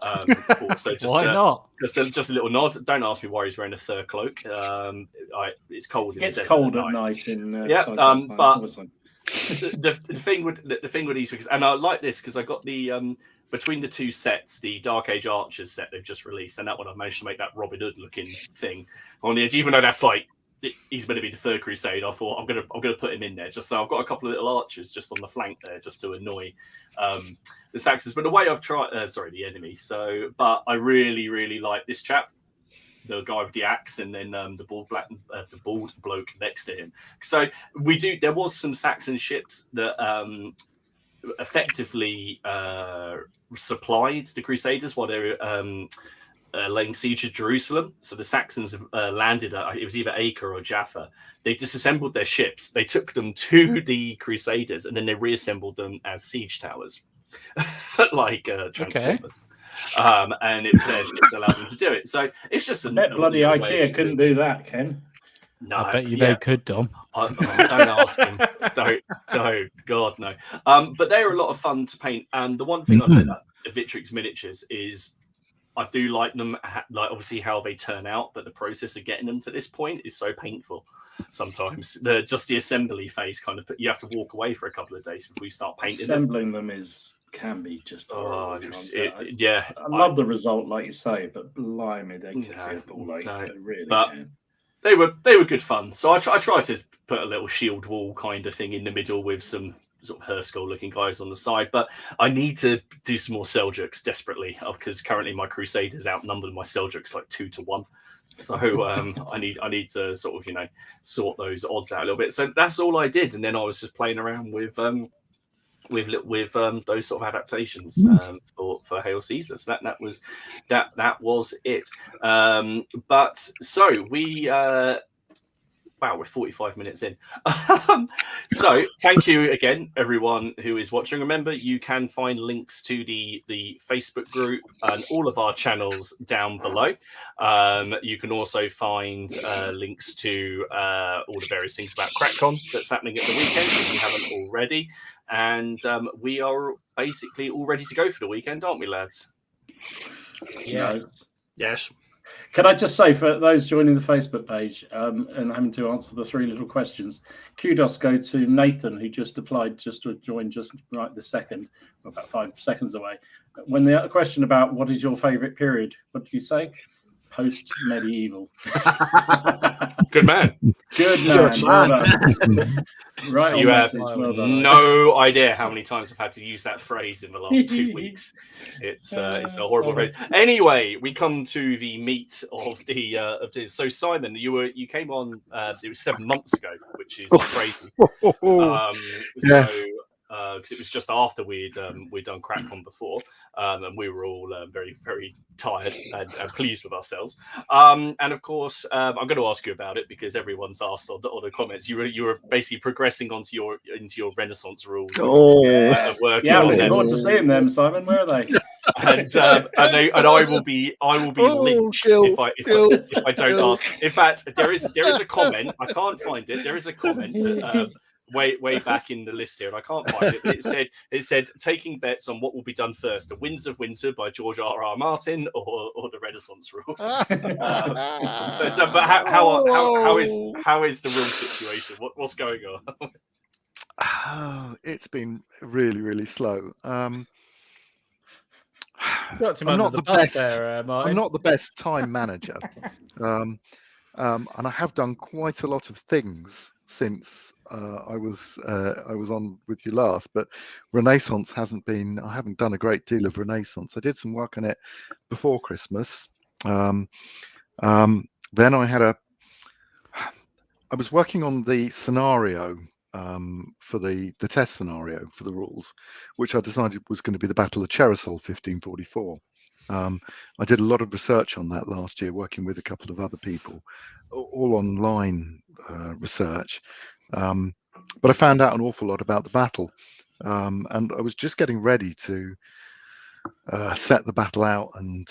So just why not? Just a little nod. Don't ask me why he's wearing a fur cloak. It's cold. It's cold at night. But the thing with these weeks, and I like this because I got the between the two sets, the Dark Age Archers set they've just released, and that one I've managed to make that Robin Hood looking thing on the edge, even though that's like. He's going to be the Third Crusade. I thought I'm going to put him in there just so I've got a couple of little archers just on the flank there, just to annoy the Saxons. But the way I've tried, the enemy. So, but I really like this chap, the guy with the axe, and then the bald bloke next to him. So there was some Saxon ships that effectively supplied the Crusaders while they were. Laying siege to Jerusalem. So the Saxons landed at, it was either Acre or Jaffa. They disassembled their ships. They took them to the Crusaders, and then they reassembled them as siege towers, like Transformers. And it was their ships allowed them to do it. So it's just bloody IKEA couldn't do that, Ken. No, I bet you they could, Dom. Don't ask him. Don't. God, no. But they are a lot of fun to paint. And the one thing I said about the Victrix miniatures is I do like them, like obviously how they turn out, but the process of getting them to this point is so painful. sometimes. Just the assembly phase kind of, you have to walk away for a couple of days before you start painting them. Assembling them can be just horrible. I love the result, like you say, but blimey, they can be a ball ache. They really can. They were good fun. So I tried to put a little shield wall kind of thing in the middle with some sort of Herskell looking guys on the side, but I need to do some more Seljuks desperately, because currently my Crusaders outnumber my Seljuks like 2-1. So I need to sort of, sort those odds out a little bit. So that's all I did, and then I was just playing around with those sort of adaptations for Hail Caesar. So that was it. But so we wow, we're 45 minutes in. So thank you again, everyone who is watching. Remember, you can find links to the Facebook group and all of our channels down below. You can also find links to all the various things about CrackCon that's happening at the weekend if you haven't already. And we are basically all ready to go for the weekend, aren't we, lads? Yes. Yes. Can I just say, for those joining the Facebook page and having to answer the 3 little questions, kudos go to Nathan, who just applied just to join just right this second, about 5 seconds away. When the question about what is your favourite period, what did you say? Post-medieval. Good man. Good man. Well done. Right, you have well no idea how many times I've had to use that phrase in the last 2 weeks. It's a horrible phrase. Anyway, we come to the meat of the. So Simon, you came on. It was 7 months ago, which is crazy. Yes. So. Because it was just after we'd done CrackCon before, and we were all very, very tired and pleased with ourselves. And of course, I'm going to ask you about it because everyone's asked on the comments. You were basically progressing into your Renaissance rules. Working on them. Forward to seeing them, Simon. Where are they? And I will be lynched if I don't ask. In fact, there is a comment. I can't find it. There is a comment. Way back in the list here, and I can't find it. It said taking bets on what will be done first: The Winds of Winter by George R.R. Martin, or the Renaissance rules. But how is the rule situation? What's going on? It's been really, really slow. Got him I'm under not the the bus best. there, Martin. I'm not the best time manager, and I have done quite a lot of things since I was on with you last. But Renaissance hasn't been. I haven't done a great deal of Renaissance. I did some work on it before Christmas. Then I was working on the scenario for the test scenario for the rules, which I decided was going to be the Battle of Cherasol 1544. I did a lot of research on that last year, working with a couple of other people, all online research. But I found out an awful lot about the battle, and I was just getting ready to set the battle out and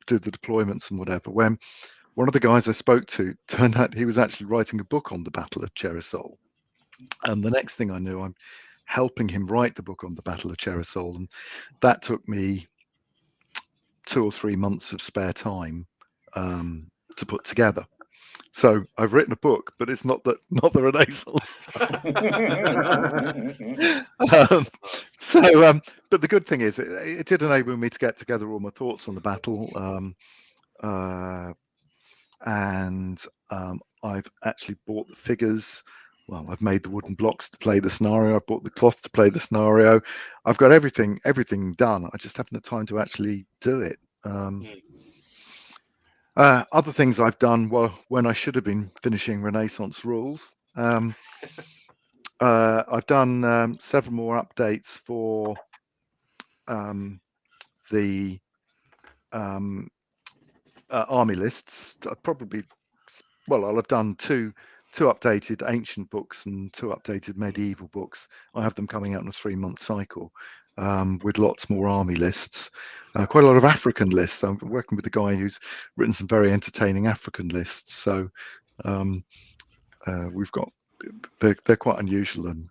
do the deployments and whatever, when one of the guys I spoke to turned out he was actually writing a book on the Battle of Cherasol. And the next thing I knew, I'm helping him write the book on the Battle of Cherasol, and that took me 2 or 3 months of spare time to put together. So I've written a book, but it's not the Renaissance. But the good thing is, it did enable me to get together all my thoughts on the battle, and I've actually bought the figures. Well, I've made the wooden blocks to play the scenario. I've bought the cloth to play the scenario. I've got everything done. I just haven't had time to actually do it. Other things I've done, well, when I should have been finishing Renaissance rules, I've done several more updates for the army lists. I'll have done two updated ancient books and 2 updated medieval books. I have them coming out in a 3-month cycle, with lots more army lists, quite a lot of African lists. I'm working with a guy who's written some very entertaining African lists. So we've got, they're quite unusual and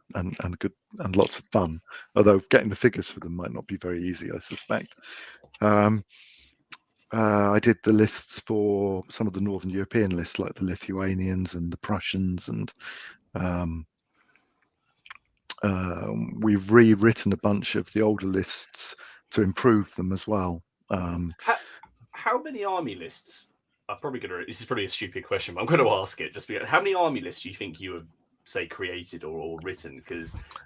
good and lots of fun, although getting the figures for them might not be very easy, I suspect. I did the lists for some of the Northern European lists, like the Lithuanians and the Prussians, and we've rewritten a bunch of the older lists to improve them as well. How many army lists? I'm probably gonna. This is probably a stupid question, but I'm going to ask it. Just because, how many army lists do you think you have, say, created or written?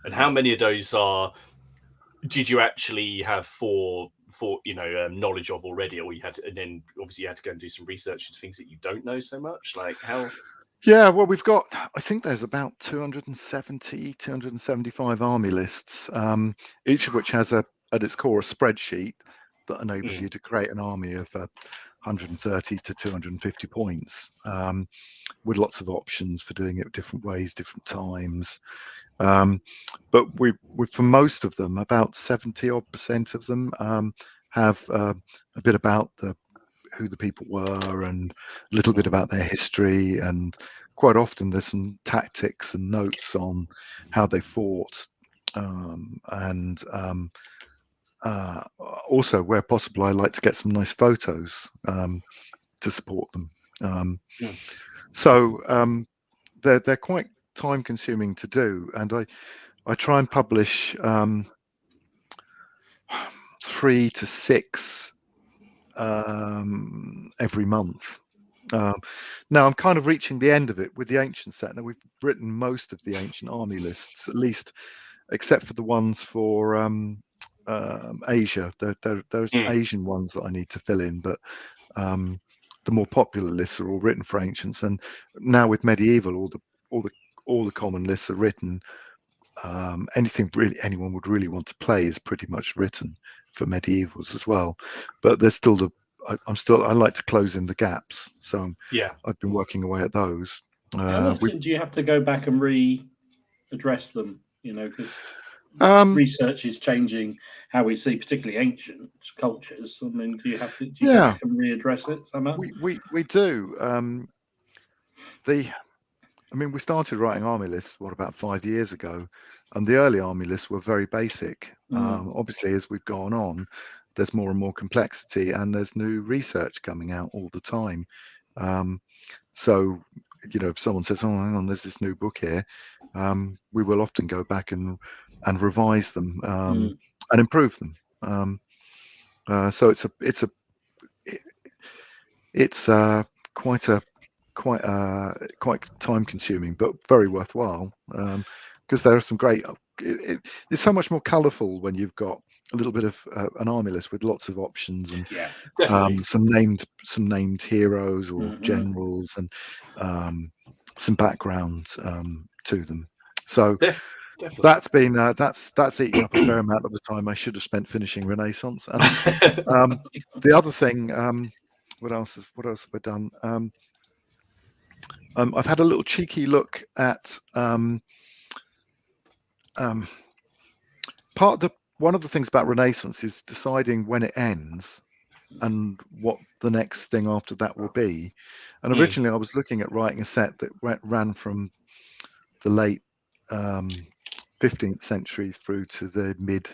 And how many of those did you actually have for knowledge of already, or you had to, and then obviously you had to go and do some research into things that you don't know so much? Like how? Yeah, well, we've got, I think there's about 275 army lists, each of which has at its core a spreadsheet that enables you to create an army of 130 to 250 points, with lots of options for doing it different ways, different times. But we for most of them, about 70% of them have a bit about who the people were and a little bit about their history, and quite often there's some tactics and notes on how they fought, and also, where possible, I like to get some nice photos to support them. So they're quite time consuming to do, and I try and publish 3 to 6 every month. Now I'm kind of reaching the end of it with the ancient set. Now we've written most of the ancient army lists, at least, except for the ones for Asia. There's Asian ones that I need to fill in, but the more popular lists are all written for ancients. And now with medieval, all the common lists are written. Anything really anyone would really want to play is pretty much written for medievals as well. But there's still I like to close in the gaps. So yeah, I've been working away at those. How often do you have to go back and readdress them? Because research is changing how we see particularly ancient cultures. I mean, do you have to go back and readdress it somehow? We do. We started writing army lists about 5 years ago, and the early army lists were very basic. Obviously, as we've gone on, there's more and more complexity, and there's new research coming out all the time. So, if someone says, "Oh, hang on, there's this new book here," we will often go back and revise them and improve them. So it's quite time consuming, but very worthwhile, because there are some great. It's so much more colourful when you've got a little bit of an army list with lots of options and some named heroes or generals and some background to them. So that's been that's eating up a fair amount of the time I should have spent finishing Renaissance. And the other thing, what else have I done? I've had a little cheeky look at one of the things about Renaissance is deciding when it ends and what the next thing after that will be. And originally I was looking at writing a set that ran from the late 15th century through to the mid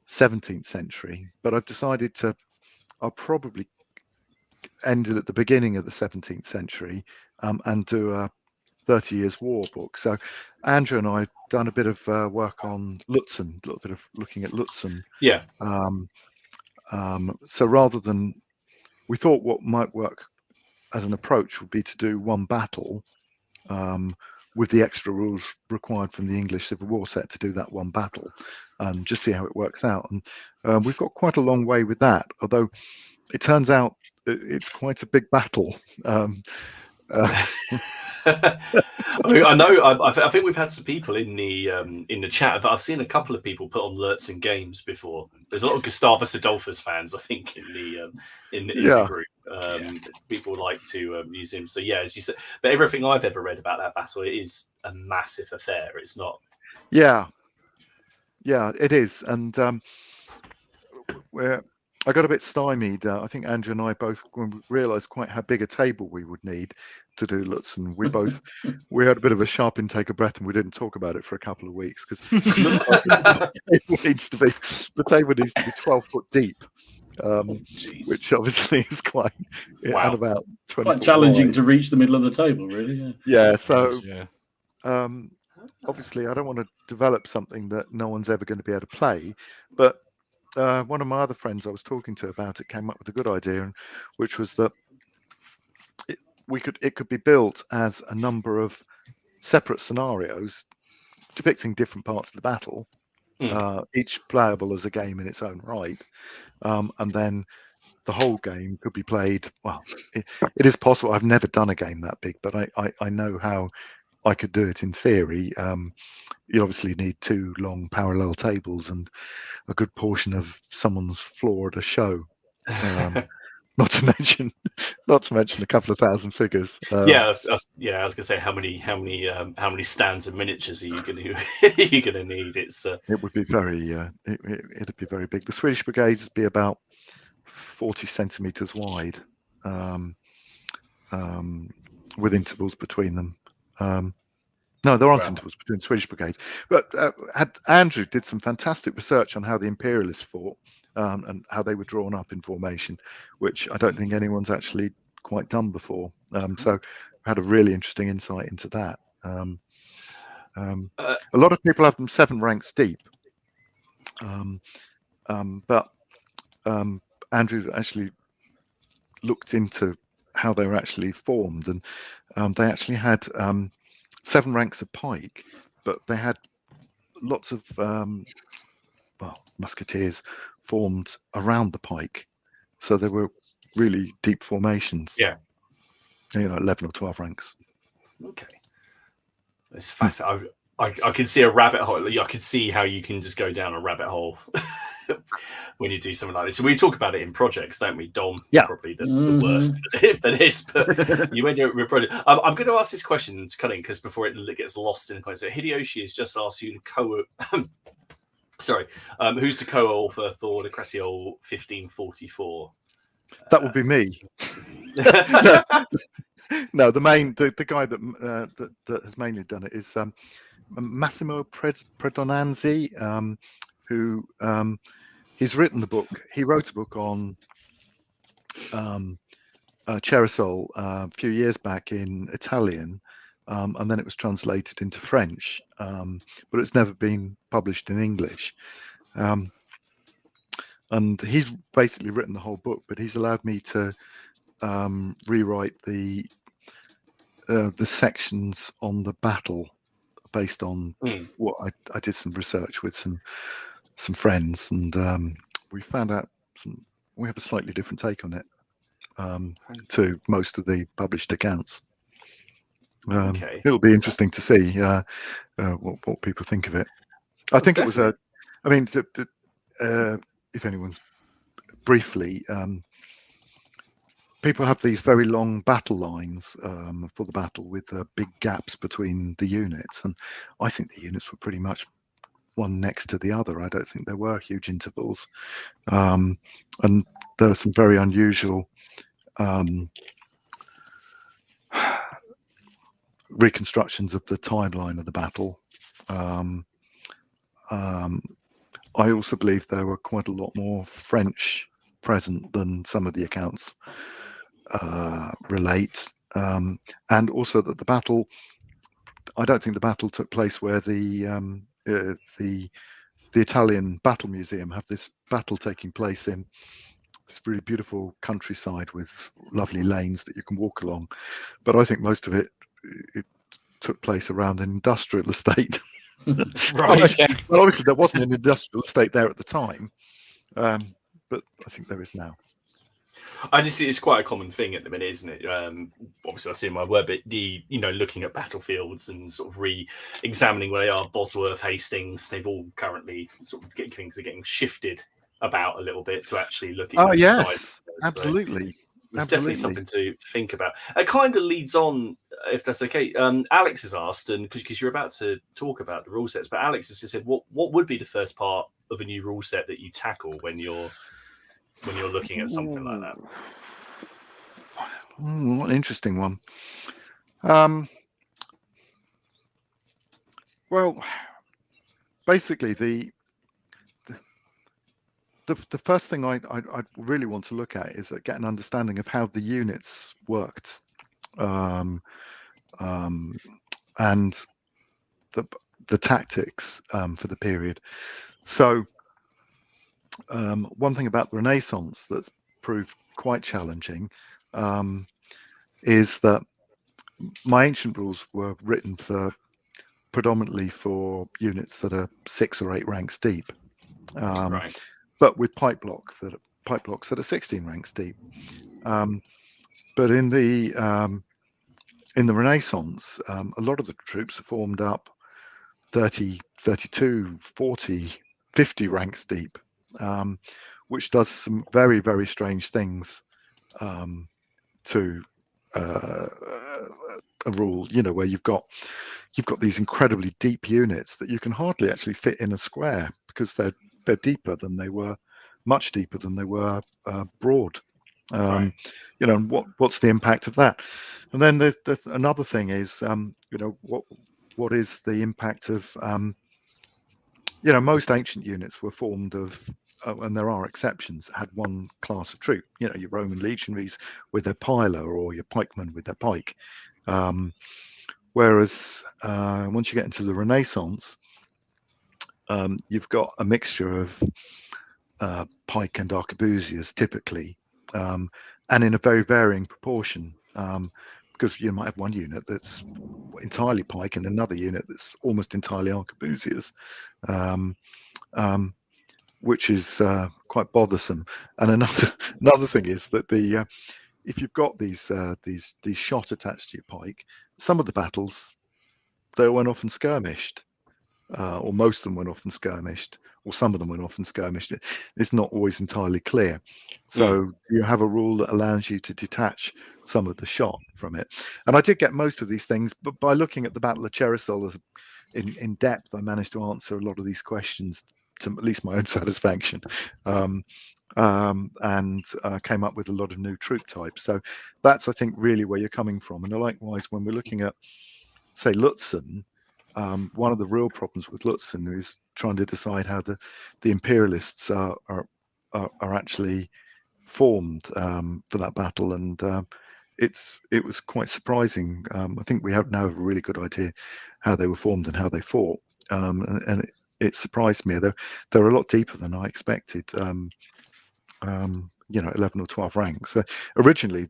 17th century, but I've decided I'll probably end it at the beginning of the 17th century and do a 30 Years War book. So Andrew and I have done a bit of work on Lutzen, a little bit of looking at Lutzen. Yeah. So rather than, we thought what might work as an approach would be to do one battle with the extra rules required from the English Civil War set to do that one battle and just see how it works out. And we've got quite a long way with that, although it turns out it's quite a big battle. I know. I think we've had some people in the chat. I've seen a couple of people put on Lurtzen games before. There's a lot of Gustavus Adolphus fans, I think, in the group. People like to use him. So yeah, as you said, but everything I've ever read about that battle, it is a massive affair. It's not. Yeah, it is, and I got a bit stymied. I think Andrew and I both, when we realised quite how big a table we would need to do Lutzen, we had a bit of a sharp intake of breath, and we didn't talk about it for a couple of weeks because the table needs to be 12 foot deep, Jeez. which obviously is quite at about 20 Quite foot challenging wide. to reach the middle of the table, really. Yeah. Yeah, so Yeah. obviously I don't want to develop something that no one's ever going to be able to play, but one of my other friends I was talking to about it came up with a good idea, which was that it could be built as a number of separate scenarios depicting different parts of the battle, each playable as a game in its own right, and then the whole game could be played. Well, it is possible. I've never done a game that big, but I know how I could do it in theory. You obviously need 2 long parallel tables and a good portion of someone's floor at a show. Not to mention a couple of thousand figures. I was gonna say how many stands and miniatures are you gonna need? It's it would be very it'd be very big. The Swedish brigades would be about 40 centimeters wide, with intervals between them. No, there aren't intervals between Swedish brigades. But Andrew did some fantastic research on how the Imperialists fought, and how they were drawn up in formation, which I don't think anyone's actually quite done before. So I had a really interesting insight into that. A lot of people have them 7 ranks deep, but Andrew actually looked into how they were actually formed, and they actually had 7 ranks of pike, but they had lots of musketeers formed around the pike, so they were really deep formations. Yeah, 11 or 12 ranks. Okay, it's fascinating. I can see a rabbit hole. I can see how you can just go down a rabbit hole when you do something like this. So we talk about it in projects, don't we, Dom? Yeah. Probably the worst for this, but you went with project. I'm going to ask this question to Cullen, because before it gets lost in the question. So Hideyoshi has just asked you to who's the co-author for the Cresciol 1544? That would be me. No, the guy that has mainly done it is Massimo Predonanzi, who he's written the book. He wrote a book on Ceresol a few years back in Italian, and then it was translated into French, but it's never been published in English. And he's basically written the whole book, but he's allowed me to rewrite the sections on the battle based on what I did some research with some friends, and we found out we have a slightly different take on it to most of the published accounts. It'll be interesting to see what people think of it. I think definitely. It was if anyone's briefly, people have these very long battle lines for the battle with big gaps between the units, and I think the units were pretty much one next to the other. I don't think there were huge intervals, and there are some very unusual reconstructions of the timeline of the battle. I also believe there were quite a lot more French present than some of the accounts relate, and also that the battle, I don't think the battle took place where the Italian Battle Museum have this battle taking place in this really beautiful countryside with lovely lanes that you can walk along, but I think most of it took place around an industrial estate. Right. Well, obviously there wasn't an industrial estate there at the time, but I think there is now. I just see it's quite a common thing at the minute, isn't it? Obviously, I see my word, but looking at battlefields and sort of re-examining where they are, Bosworth, Hastings, they've all currently sort of things are getting shifted about a little bit to actually look at. Oh yes, absolutely. There's definitely something to think about. It kind of leads on, if that's okay. Alex has asked, and because you're about to talk about the rule sets, but Alex has just said, what would be the first part of a new rule set that you tackle when you're looking at something like that? What an interesting one. Well, basically the first thing I really want to look at is get an understanding of how the units worked, and the tactics for the period. So one thing about the Renaissance that's proved quite challenging is that my ancient rules were written predominantly for units that are 6 or 8 ranks deep, Right. but with pipe blocks that are 16 ranks deep. But in the Renaissance, a lot of the troops are formed up 30, 32, 40, 50 ranks deep, which does some very, very strange things to a rule, where you've got these incredibly deep units that you can hardly actually fit in a square because they're deeper than they were, much deeper than they were broad. Right. And what's the impact of that? And then there's another thing is, what is the impact of, most ancient units were formed of, and there are exceptions, had one class of troop, your Roman legionaries with their piler or your pikemen with their pike. Whereas once you get into the Renaissance, you've got a mixture of pike and arquebusiers typically, and in a very varying proportion, because you might have one unit that's entirely pike and another unit that's almost entirely arquebusiers, which is quite bothersome. And another thing is that if you've got these shot attached to your pike, some of the battles they went off and skirmished, or most of them went off and skirmished, or some of them went off and skirmished. It's not always entirely clear. So you have a rule that allows you to detach some of the shot from it. And I did get most of these things, but by looking at the Battle of Cherisol in depth, I managed to answer a lot of these questions to at least my own satisfaction, and came up with a lot of new troop types. So that's, I think, really where you're coming from. And likewise, when we're looking at, say, Lutzen, one of the real problems with Lutzen is trying to decide how the imperialists are actually formed for that battle, and it was quite surprising. I think we now have a really good idea how they were formed and how they fought, and it surprised me. They're a lot deeper than I expected. 11 or 12 ranks. Originally,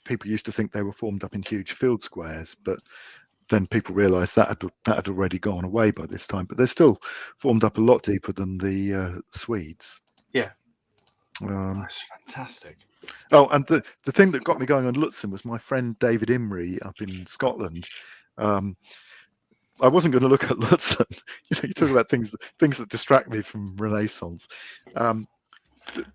people used to think they were formed up in huge field squares, but then people realised that had already gone away by this time. But they're still formed up a lot deeper than the Swedes. Yeah. That's fantastic. Oh, and the thing that got me going on Lutzen was my friend David Imrie up in Scotland. I wasn't going to look at Lutzen. You talk about things that distract me from Renaissance.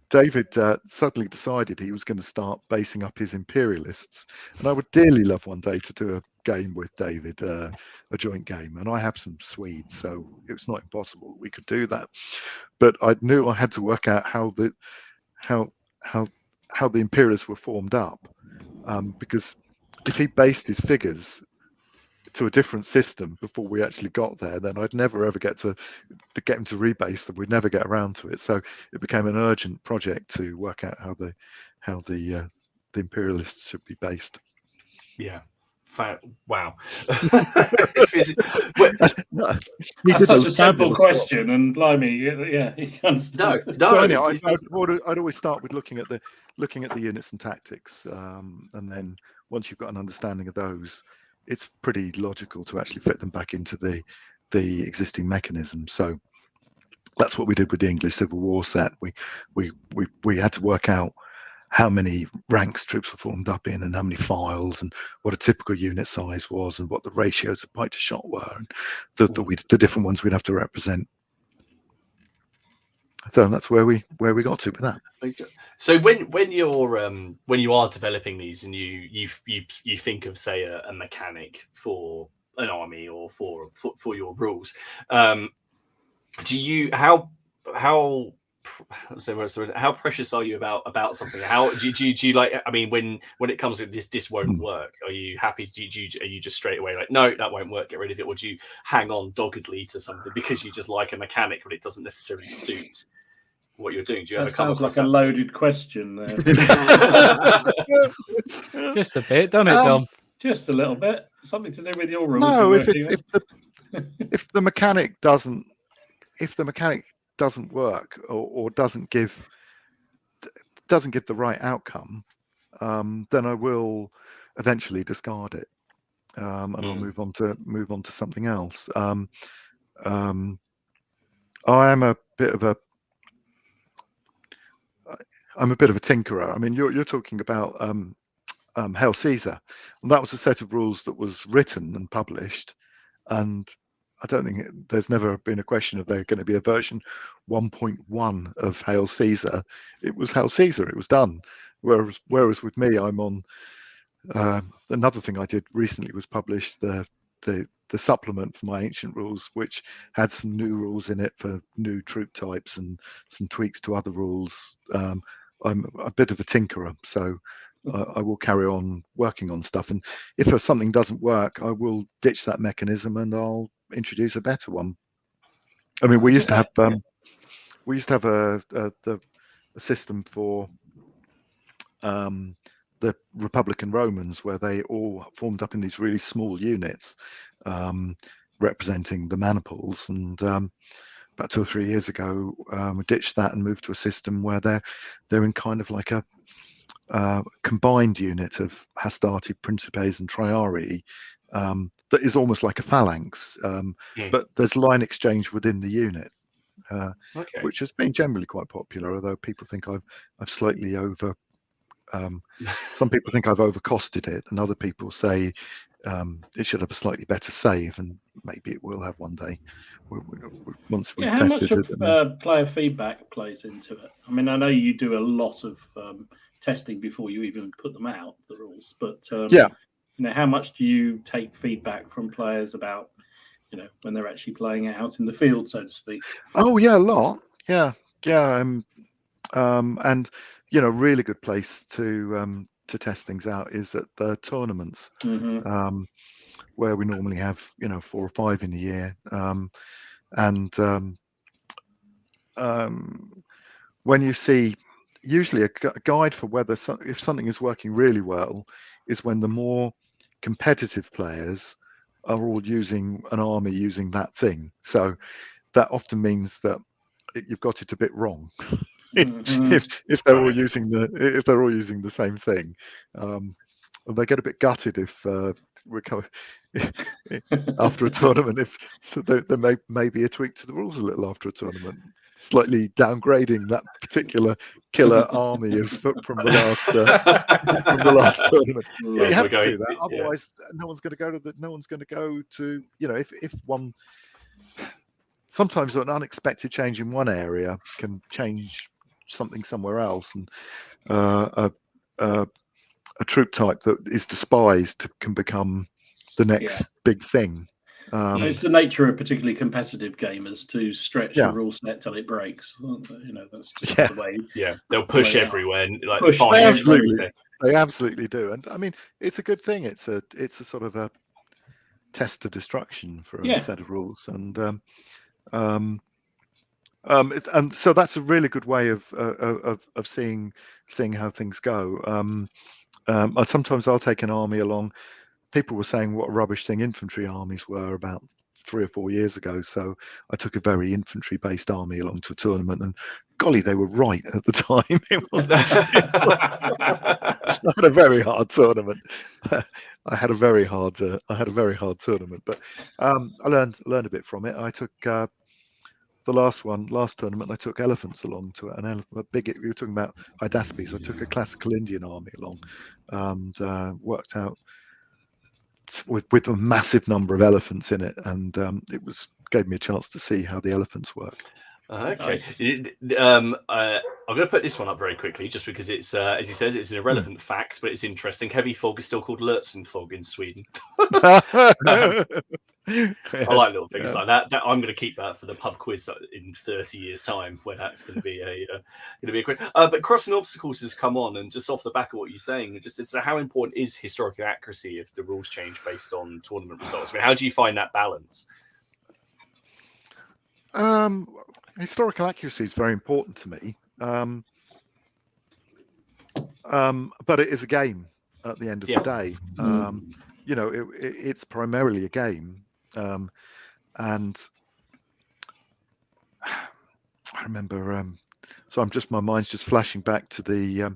David suddenly decided he was going to start basing up his imperialists, and I would dearly love one day to do a game with David, a joint game. And I have some Swedes, so it was not impossible we could do that. But I knew I had to work out how the imperialists were formed up, because if he based his figures to a different system before we actually got there, then I'd never ever get to get him to rebase them. We'd never get around to it. So it became an urgent project to work out how the imperialists should be based. Yeah. Wow. That's such a simple question, and blimey, yeah, you understand. No. So anyway, I'd always start with looking at the units and tactics, and then once you've got an understanding of those, it's pretty logical to actually fit them back into the existing mechanism. So that's what we did with the English Civil War set. We had to work out how many ranks troops were formed up in, and how many files, and what a typical unit size was, and what the ratios of pike to shot were, and the different ones we'd have to represent. So that's where we got to with that. So when you are developing these, and you think of, say, a mechanic for an army or for your rules, do you how precious are you about something? How do you like? I mean, when it comes to this won't work, are you happy? Are you just straight away like, no, that won't work, get rid of it? Or do you hang on doggedly to something because you just like a mechanic but it doesn't necessarily suit what you're doing? Do you ever That come sounds across like a that loaded question there. Just a bit, don't it, Dom? Just a little bit. Something to do with your rules. No, you're if the mechanic doesn't work or doesn't give the right outcome, then I will eventually discard it, and I'll move on to something else. I am a bit of a tinkerer. I mean, you're talking about Hail Caesar, and that was a set of rules that was written and published, and I don't think there's never been a question of there going to be a version 1.1 of Hail Caesar. It was Hail Caesar. It was done. Whereas with me, I'm on another thing I did recently was publish the supplement for my ancient rules, which had some new rules in it for new troop types and some tweaks to other rules. I'm a bit of a tinkerer, so I will carry on working on stuff. And if something doesn't work, I will ditch that mechanism and I'll introduce a better one. I mean, we used to have a system for the Republican Romans, where they all formed up in these really small units, representing the maniples. And about 2 or 3 years ago, we ditched that and moved to a system where they're in kind of like a combined unit of Hastati, Principes, and Triarii, that is almost like a phalanx, but there's line exchange within the unit. Which has been generally quite popular, although people think I've slightly over. Some people think I've overcosted it, and other people say it should have a slightly better save, and maybe it will have one day once we've tested how it. much of player feedback plays into it? I mean, I know you do a lot of testing before you even put them out, the rules, but how much do you take feedback from players about, when they're actually playing it out in the field, so to speak? Oh yeah, a lot. Yeah. And really good place to test things out is at the tournaments, where we normally have 4 or 5 in a year, when you see usually a guide for whether if something is working really well is when the more competitive players are all using an army using that thing. So that often means that you've got it a bit wrong. if they're all using the same thing, they get a bit gutted if after a tournament, there may be a tweak to the rules a little after a tournament, slightly downgrading that particular killer army from the last tournament. You have to do that, otherwise no one's going to go to if one. Sometimes an unexpected change in one area can change something somewhere else, and a troop type that is despised can become the next big thing. It's the nature of particularly competitive gamers to stretch a rule set till it breaks. That's just the way. Yeah, they'll push everywhere. They absolutely do, and I mean, it's a good thing. It's a sort of a test to destruction for a set of rules, and so that's a really good way of seeing how things go. Sometimes I'll take an army along. People were saying what a rubbish thing infantry armies were about 3 or 4 years ago, so I took a very infantry-based army along to a tournament, and golly, they were right at the time. I had a very hard tournament. I had a very hard tournament, but I learned a bit from it. I took the last tournament, I took elephants along to it. We were talking about Hydaspes. I took a classical Indian army along, and worked out with a massive number of elephants in it, and it gave me a chance to see how the elephants work. Okay. I'm going to put this one up very quickly, just because it's, as he says, it's an irrelevant fact, but it's interesting. Heavy fog is still called Lurtzenfog in Sweden. I like little things like that. I'm going to keep that for the pub quiz in 30 years' time, where that's going to be a quick. But crossing obstacles has come on, and just off the back of what you're saying, it's how important is historical accuracy if the rules change based on tournament results? I mean, how do you find that balance? Historical accuracy is very important to me, but it is a game at the end of the day. It's primarily a game, and I remember. So my mind's just flashing back to the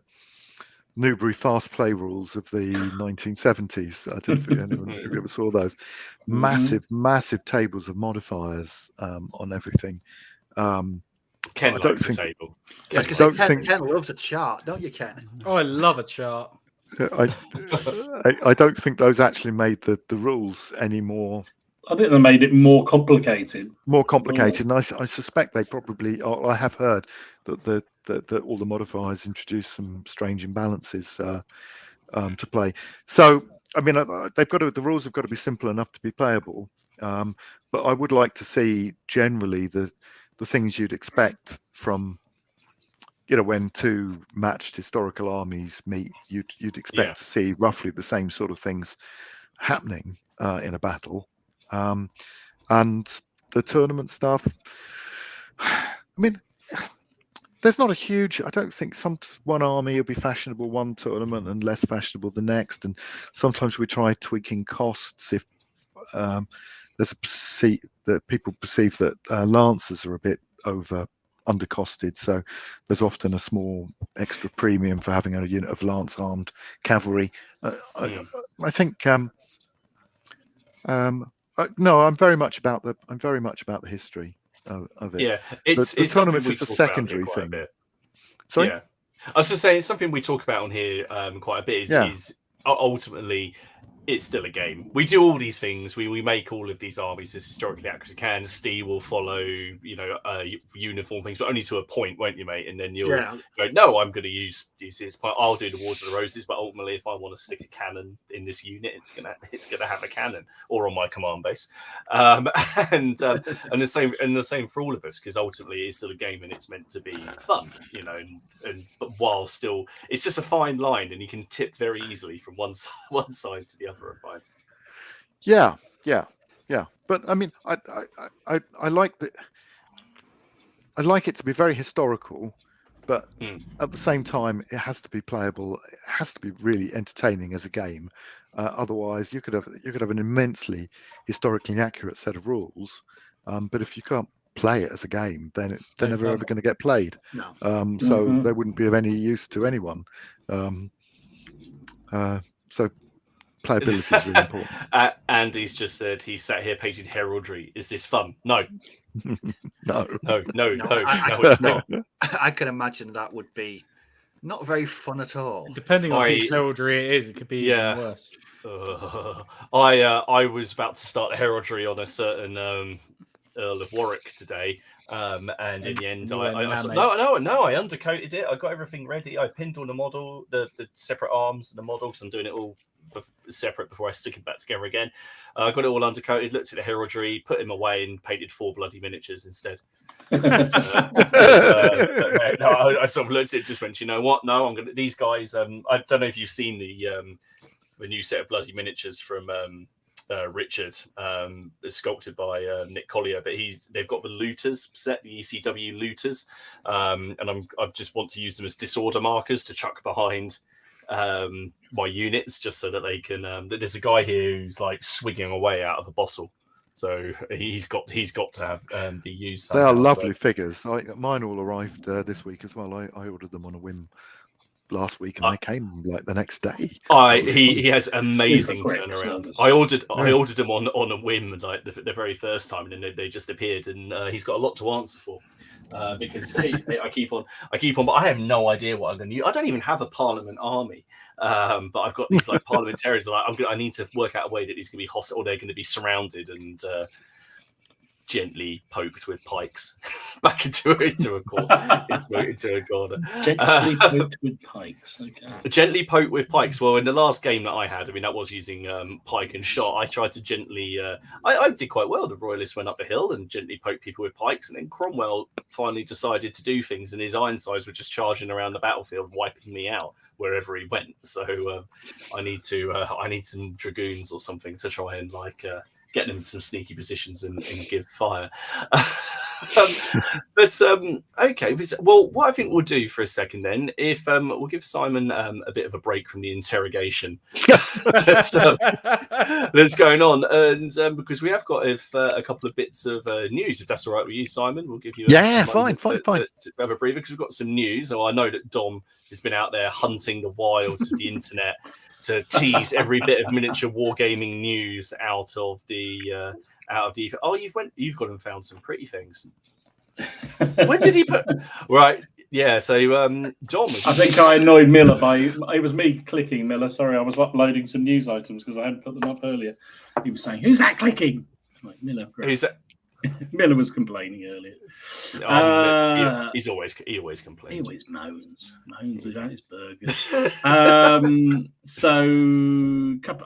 Newbury fast play rules of the 1970s. I don't know if anyone ever saw those. Massive tables of modifiers on everything. Ken likes a table. Ken loves a chart, don't you, Ken? Oh, I love a chart. I don't think those actually made the rules anymore. I think they made it more complicated. And I suspect they probably. Or I have heard that all the modifiers introduced some strange imbalances to play. So I mean, the rules have got to be simple enough to be playable. But I would like to see generally the things you'd expect from, when two matched historical armies meet, you'd expect to see roughly the same sort of things happening in a battle. And the tournament stuff, I mean, there's not a huge. I don't think one army will be fashionable one tournament and less fashionable the next. And sometimes we try tweaking costs if there's that people perceive that lancers are a bit undercosted. So there's often a small extra premium for having a unit of lance armed cavalry. I think. No, I'm very much about the history of it. Yeah, it's tournament something we is a talk secondary about quite thing. a bit. Sorry? Yeah, I was just saying it's something we talk about on here quite a bit. Is ultimately it's still a game. We do all these things. We make all of these armies as historically accurate as we can. Steve will follow, uniform things, but only to a point, won't you, mate? And then you'll go, no, I'm going to use this point. I'll do the Wars of the Roses, but ultimately, if I want to stick a cannon in this unit, it's gonna have a cannon, or on my command base, and the same for all of us, because ultimately it's still a game and it's meant to be fun, but while still, it's just a fine line, and you can tip very easily from one side to the other. I find. Yeah. But I mean, I like I like it to be very historical, but at the same time, it has to be playable. It has to be really entertaining as a game. Otherwise, you could have an immensely historically accurate set of rules, but if you can't play it as a game, then they're never ever going to get played. No. So they wouldn't be of any use to anyone. So playability is really important. Andy's just said he sat here painting heraldry. Is this fun? No. No, it's not. I can imagine that would be not very fun at all. Depending on whose heraldry it is, it could be even worse. I was about to start heraldry on a certain Earl of Warwick today. And in the end, I undercoated it. I got everything ready. I pinned all the model, the separate arms and the models. I'm doing it all separate before I stick it back together again. I got it all undercoated, looked at the heraldry, put him away, and painted 4 bloody miniatures instead. I sort of looked at it, just went, you know what? No, I'm gonna. These guys. I don't know if you've seen the new set of bloody miniatures from Richard, sculpted by Nick Collier, but they've got the looters set, the ECW looters, and I just want to use them as disorder markers to chuck behind my units, just so that they can. There's a guy here who's like swigging away out of a bottle, so he's got to have be used. They are lovely figures. Mine all arrived this week as well. I ordered them on a whim last week, and they came like the next day. He has amazing turnaround. I ordered them on a whim, like the very first time, and then they just appeared, and he's got a lot to answer for because I keep on. But I have no idea what I'm going to use. I don't even have a Parliament army, but I've got these like parliamentarians. I need to work out a way that these can be hostile, or they're going to be surrounded and gently poked with pikes back into a corner. Gently poked with pikes. Okay. Gently poked with pikes. Well, in the last game that I had, I mean, that was using pike and shot. I tried to gently. I did quite well. The Royalists went up a hill and gently poked people with pikes, and then Cromwell finally decided to do things, and his Ironsides were just charging around the battlefield, wiping me out wherever he went. So I need some dragoons or something to try and get them some sneaky positions and give fire. Okay. Well, what I think we'll do for a second then, if we'll give Simon a bit of a break from the interrogation that's going on, and because we have got a couple of bits of news, if that's all right with you, Simon, we'll give you fine. To have a breather, because we've got some news. So I know that Dom has been out there hunting the wilds of the internet to tease every bit of miniature wargaming news out of the. Oh, you've gone and found some pretty things. When did he put? Right, yeah. So, Dom. I think I annoyed Miller by it was me clicking Miller. Sorry, I was uploading some news items because I hadn't put them up earlier. He was saying, "Who's that clicking?" It's like Miller. Great. Who's that? Miller was complaining earlier. He always complains. He always moans about his burgers. So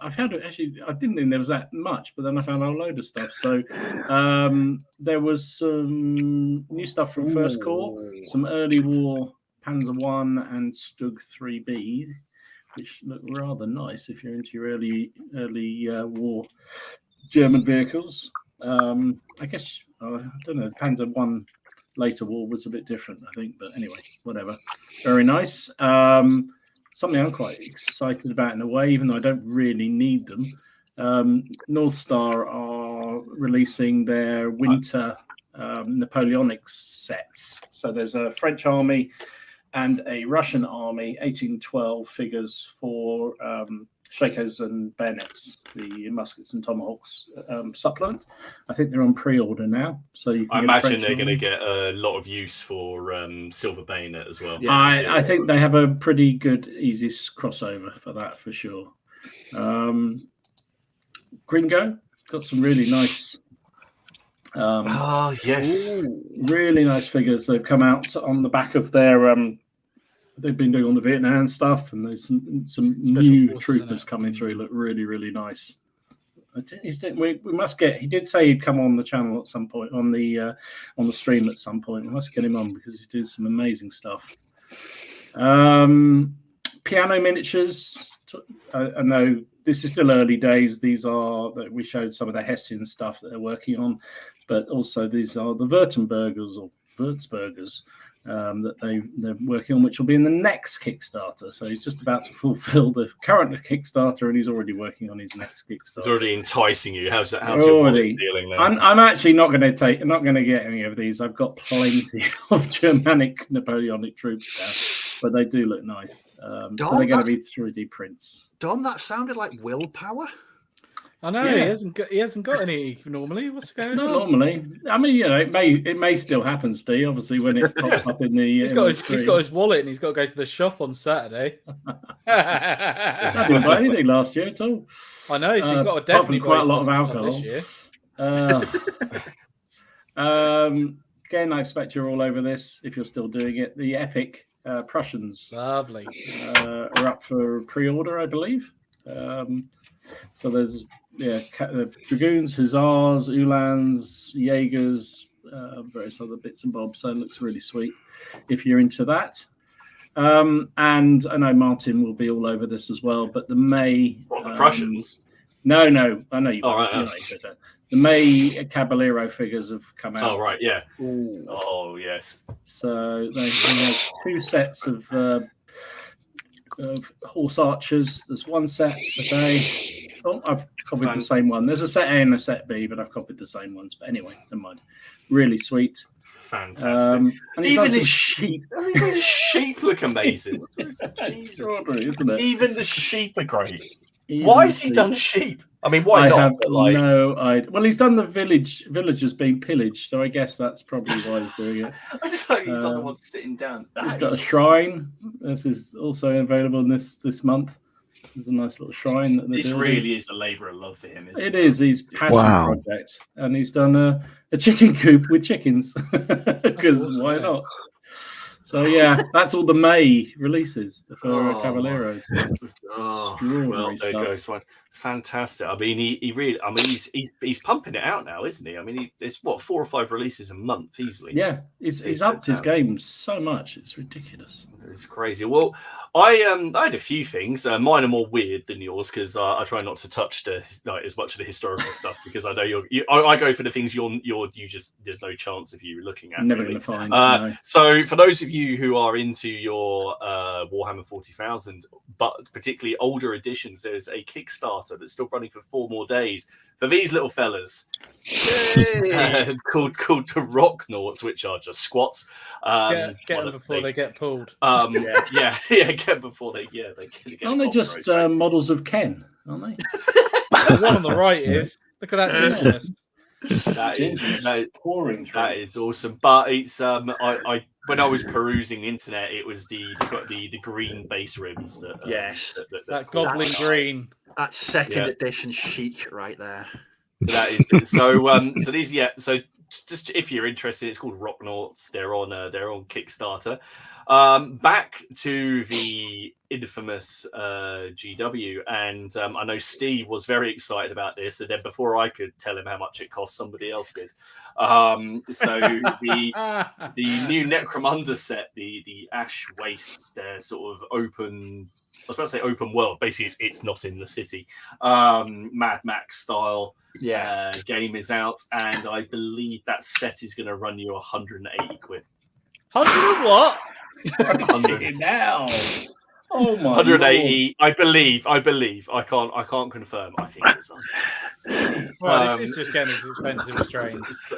I found it actually. I didn't think there was that much, but then I found a whole load of stuff. So there was some new stuff from First Corps, some early war Panzer I and Stug 3B, which look rather nice if you're into your early war German vehicles. I guess I don't know. The Panzer I later war was a bit different, I think, but anyway, whatever. Very nice. Something I'm quite excited about in a way, even though I don't really need them. North Star are releasing their winter Napoleonic sets. So there's a French army and a Russian army, 1812 figures for Shakos and bayonets, the muskets and tomahawks supplement. I think they're on pre-order now, so you can. I imagine they're going to get a lot of use for silver bayonet as well. Yeah, I think they have a pretty good, easy crossover for that for sure. Gringo got some really nice. Yes, really nice figures. They've come out on the back of their. They've been doing on the Vietnam stuff, and there's some new troopers coming through. Look really, really nice. We must get. He did say he'd come on the channel at some point on the stream at some point. We must get him on because he's doing some amazing stuff. Piano miniatures. I know this is still early days. These are that we showed some of the Hessian stuff that they're working on, but also these are the Württembergers or Würzburgers. That they're working on, which will be in the next Kickstarter. So he's just about to fulfill the current Kickstarter, and he's already working on his next Kickstarter. It's already enticing you. How's your body feeling there? I'm actually not going to get any of these. I've got plenty of Germanic Napoleonic troops now, but they do look nice. So they're going to be 3D prints. Dom, that sounded like willpower. I know he hasn't got any normally. What's going on? Normally, I mean, you know, it may still happen, Steve. Obviously, when it pops up in the he's got his wallet and he's got to go to the shop on Saturday. I didn't buy anything last year at all. I know, so you've got to definitely quite a lot of alcohol this year. Again, I expect you're all over this if you're still doing it. The epic Prussians, lovely, are up for pre-order, I believe. So there's dragoons, hussars, uhlans, jaegers, various other bits and bobs. So it looks really sweet if you're into that. And I know Martin will be all over this as well. But the May, the Prussians? No, I know you. Oh, right, the May Caballero figures have come out. Oh, right, yeah. Ooh. Oh, yes. So they have two sets of horse archers. There's one set A. Oh, I've copied the same one. There's a set A and a set B, but I've copied the same ones. But anyway, never mind. Really sweet. Fantastic. And even the sheep. Even the sheep look amazing. Jesus. Isn't it? Even the sheep are great. Why has he done sheep? I mean, why not? I have no idea. Well, he's done the villagers being pillaged, so I guess that's probably why he's doing it. I just like he's not the one sitting down. He's got a shrine. This is also available in this month. There's a nice little shrine. This really is a labour of love for him, isn't it? It is. He's passionate project, and he's done a chicken coop with chickens because why not? So yeah, that's all the May releases for Caballeros. Well, there goes one. Fantastic. I mean, he really. I mean, he's pumping it out now, isn't he? I mean, it's what 4 or 5 releases a month easily. Yeah, he's upped his game so much. It's ridiculous. It's crazy. Well, I had a few things. Mine are more weird than yours because I try not to touch as much of the historical stuff because I know I go for the things you just there's no chance of you looking at. Never really. going to find. No. So for those of you who are into your Warhammer 40,000, but particularly older editions, there's a Kickstarter that's still running for 4 more days for these little fellas called the Rocknauts, which are just squats. Get them before they get pulled. Get before they get. Aren't they just models of Ken? Aren't they? The one on the right is. Look at that gentleness. That is awesome. But it's I when I was perusing the internet, it was the green base rims that that goblin green. That second edition chic right there. That is it. So these so just if you're interested, it's called Rocknauts. They're on Kickstarter. Back to the infamous GW, and I know Steve was very excited about this, and then before I could tell him how much it cost, somebody else did. So the new Necromunda set, the Ash Wastes, they're sort of open. I was about to say open world. Basically, it's not in the city. Mad Max style. Game is out, and I believe that set is going to run you 180 quid. 100 what? 100 now. Oh my 180, Lord. I believe. I can't confirm. I think it's 100. Well, this is just getting as expensive as trains.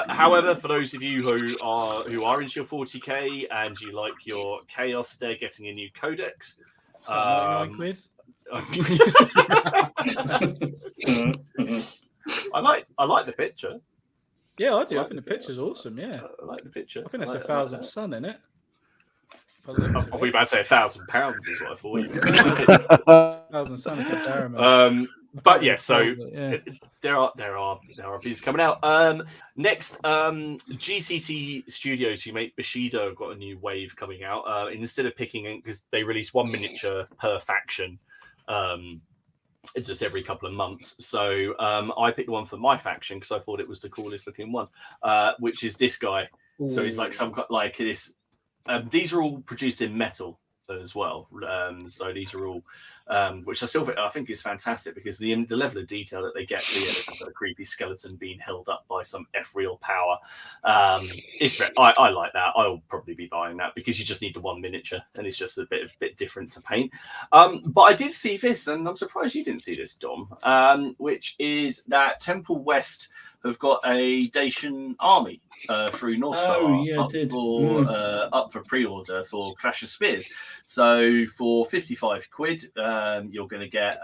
However, for those of you who are into your 40k and you like your chaos, they're getting a new codex. 99 quid. I like the picture. Yeah, I do. I think the picture's awesome. Yeah, I like the picture. I think that's 1,000 sun in it. I thought you were about to say £1,000 is what I thought. 1,000 sun is a fair but yeah, so there are pieces coming out. Next, GCT Studios, who make Bushido, have got a new wave coming out. Instead of picking, because they release 1 miniature per faction. It's just every couple of months. So I picked one for my faction because I thought it was the coolest looking one, which is this guy. Ooh. So he's like like this. These are all produced in metal as well. So these are all, which I think is fantastic because the level of detail that they get. So there's some kind of creepy skeleton being held up by some ethereal power. I like that. I'll probably be buying that because you just need the 1 miniature and it's just a bit different to paint. But I did see this, and I'm surprised you didn't see this, Dom. Which is that Temple West have got a Dacian army through North Star up for pre-order for Clash of Spears. So for 55 quid, you're going to get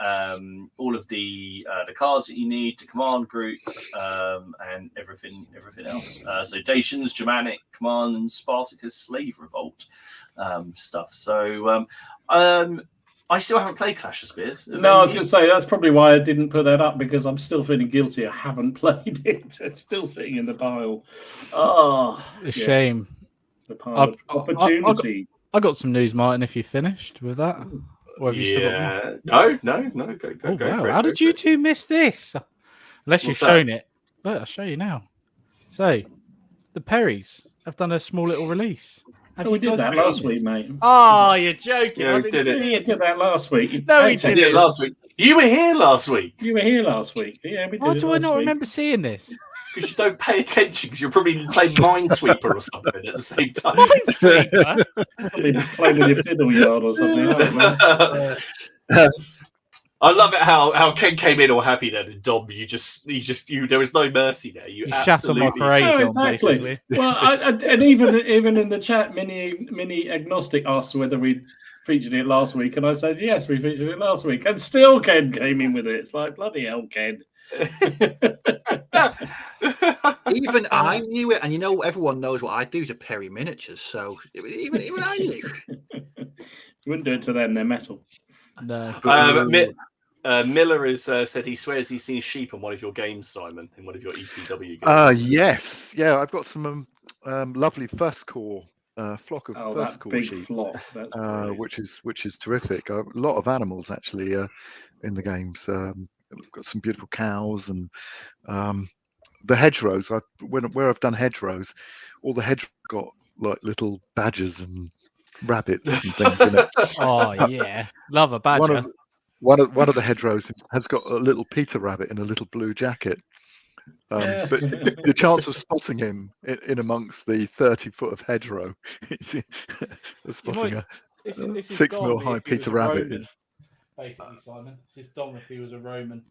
all of the cards that you need, the command groups, and everything else. So Dacians, Germanic Command, and Spartacus Slave Revolt stuff. So I still haven't played Clash of Spears. No, I was going to say that's probably why I didn't put that up because I'm still feeling guilty. I haven't played it. It's still sitting in the pile. Oh, a shame. The pile of opportunity. I got some news, Martin. If you finished with that, or have you still got more? No. Go. Wow. For it, How did you two miss this? Unless you've shown it. Look, I'll show you now. So, the Perrys have done a small little release. We did that last week, mate. Oh, you're joking. Yeah, I did that last week. No, we did it last week. You were here last week. Yeah, we did. Why do I not remember seeing this? Because you don't pay attention because you're probably playing Minesweeper or something at the same time. Minesweeper? Probably playing with your fiddle yard or something. I love it how Ken came in all happy then, and Dom, you there was no mercy there. You shut on my parade, basically. Well, and even in the chat, mini agnostic asked whether we featured it last week, and I said yes, we featured it last week, and still Ken came in with it. It's like bloody hell, Ken. Even I knew it, and everyone knows what I do to Perry miniatures, so even I knew. You wouldn't do it to them; they're metal. No. Miller has said he swears he's seen sheep on one of your games, Simon, in one of your ECW games. Yes. Yeah, I've got some lovely first core flock of Oh, first that call big sheep, flock. That's brilliant. which is terrific. A lot of animals actually in the games. We've got some beautiful cows and the hedgerows. Where I've done hedgerows, all the hedgerows got like little badgers and rabbits and things in it. Oh yeah, love a badger. One of the hedgerows has got a little Peter rabbit in a little blue jacket. But the chance of spotting him in amongst the 30-foot of hedgerow, spotting a This is 6 mil Dom high if he was Peter a rabbit Roman, is. basically, Simon. This is Dom if he was a Roman.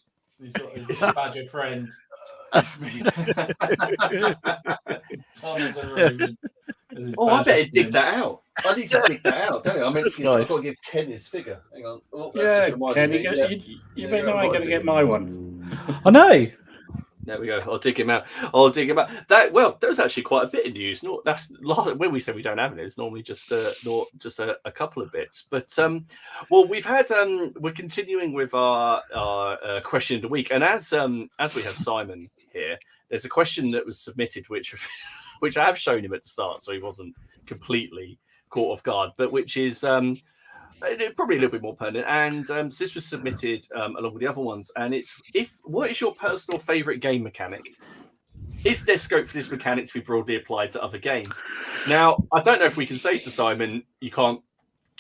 He's got his badger friend. Tom is a Roman. Oh, I better dig that out. I need to dig that out, don't I? I meant to That's I've got to nice. give Ken his figure. Hang on. Oh, that's Yeah, just reminded Ken, me. you may know I'm going to get my one. I know. There we go. I'll dig him out. That there's actually quite a bit of news. Not that's when we say we don't have it. It's normally just a couple of bits. But we've had we're continuing with our question of the week, and as we have Simon here, there's a question that was submitted, which I have shown him at the start, so he wasn't completely caught off guard, but which is probably a little bit more pertinent. And so this was submitted along with the other ones. And it's what is your personal favourite game mechanic? Is there scope for this mechanic to be broadly applied to other games? Now, I don't know if we can say to Simon, you can't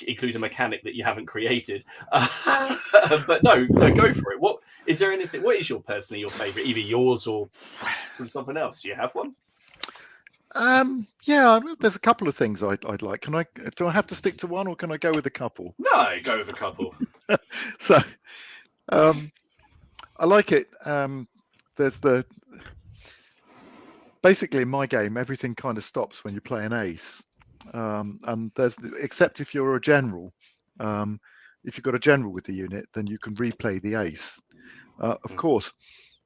include a mechanic that you haven't created. But no, go for it. What is there anything? What is your favourite, either yours or something else? Do you have one? Yeah, there's a couple of things I'd like. Do I have to stick to one, or can I go with a couple? No, go with a couple. So, I like it. There's basically in my game, everything kind of stops when you play an ace, and except if you're a general. If you've got a general with the unit, then you can replay the ace. Of course,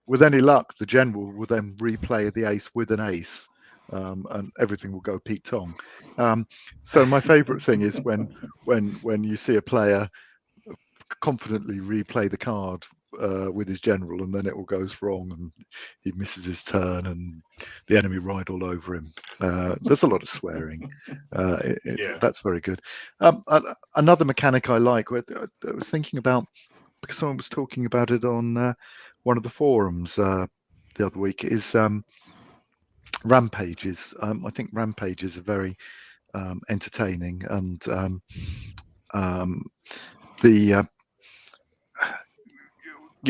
with any luck, the general will then replay the ace with an ace. And everything will go Pete Tong. So my favourite thing is when you see a player confidently replay the card with his general, and then it all goes wrong, and he misses his turn, and the enemy ride all over him. There's a lot of swearing. That's very good. Another mechanic I like, I was thinking about, because someone was talking about it on one of the forums the other week, is rampages. I think rampages are very entertaining, and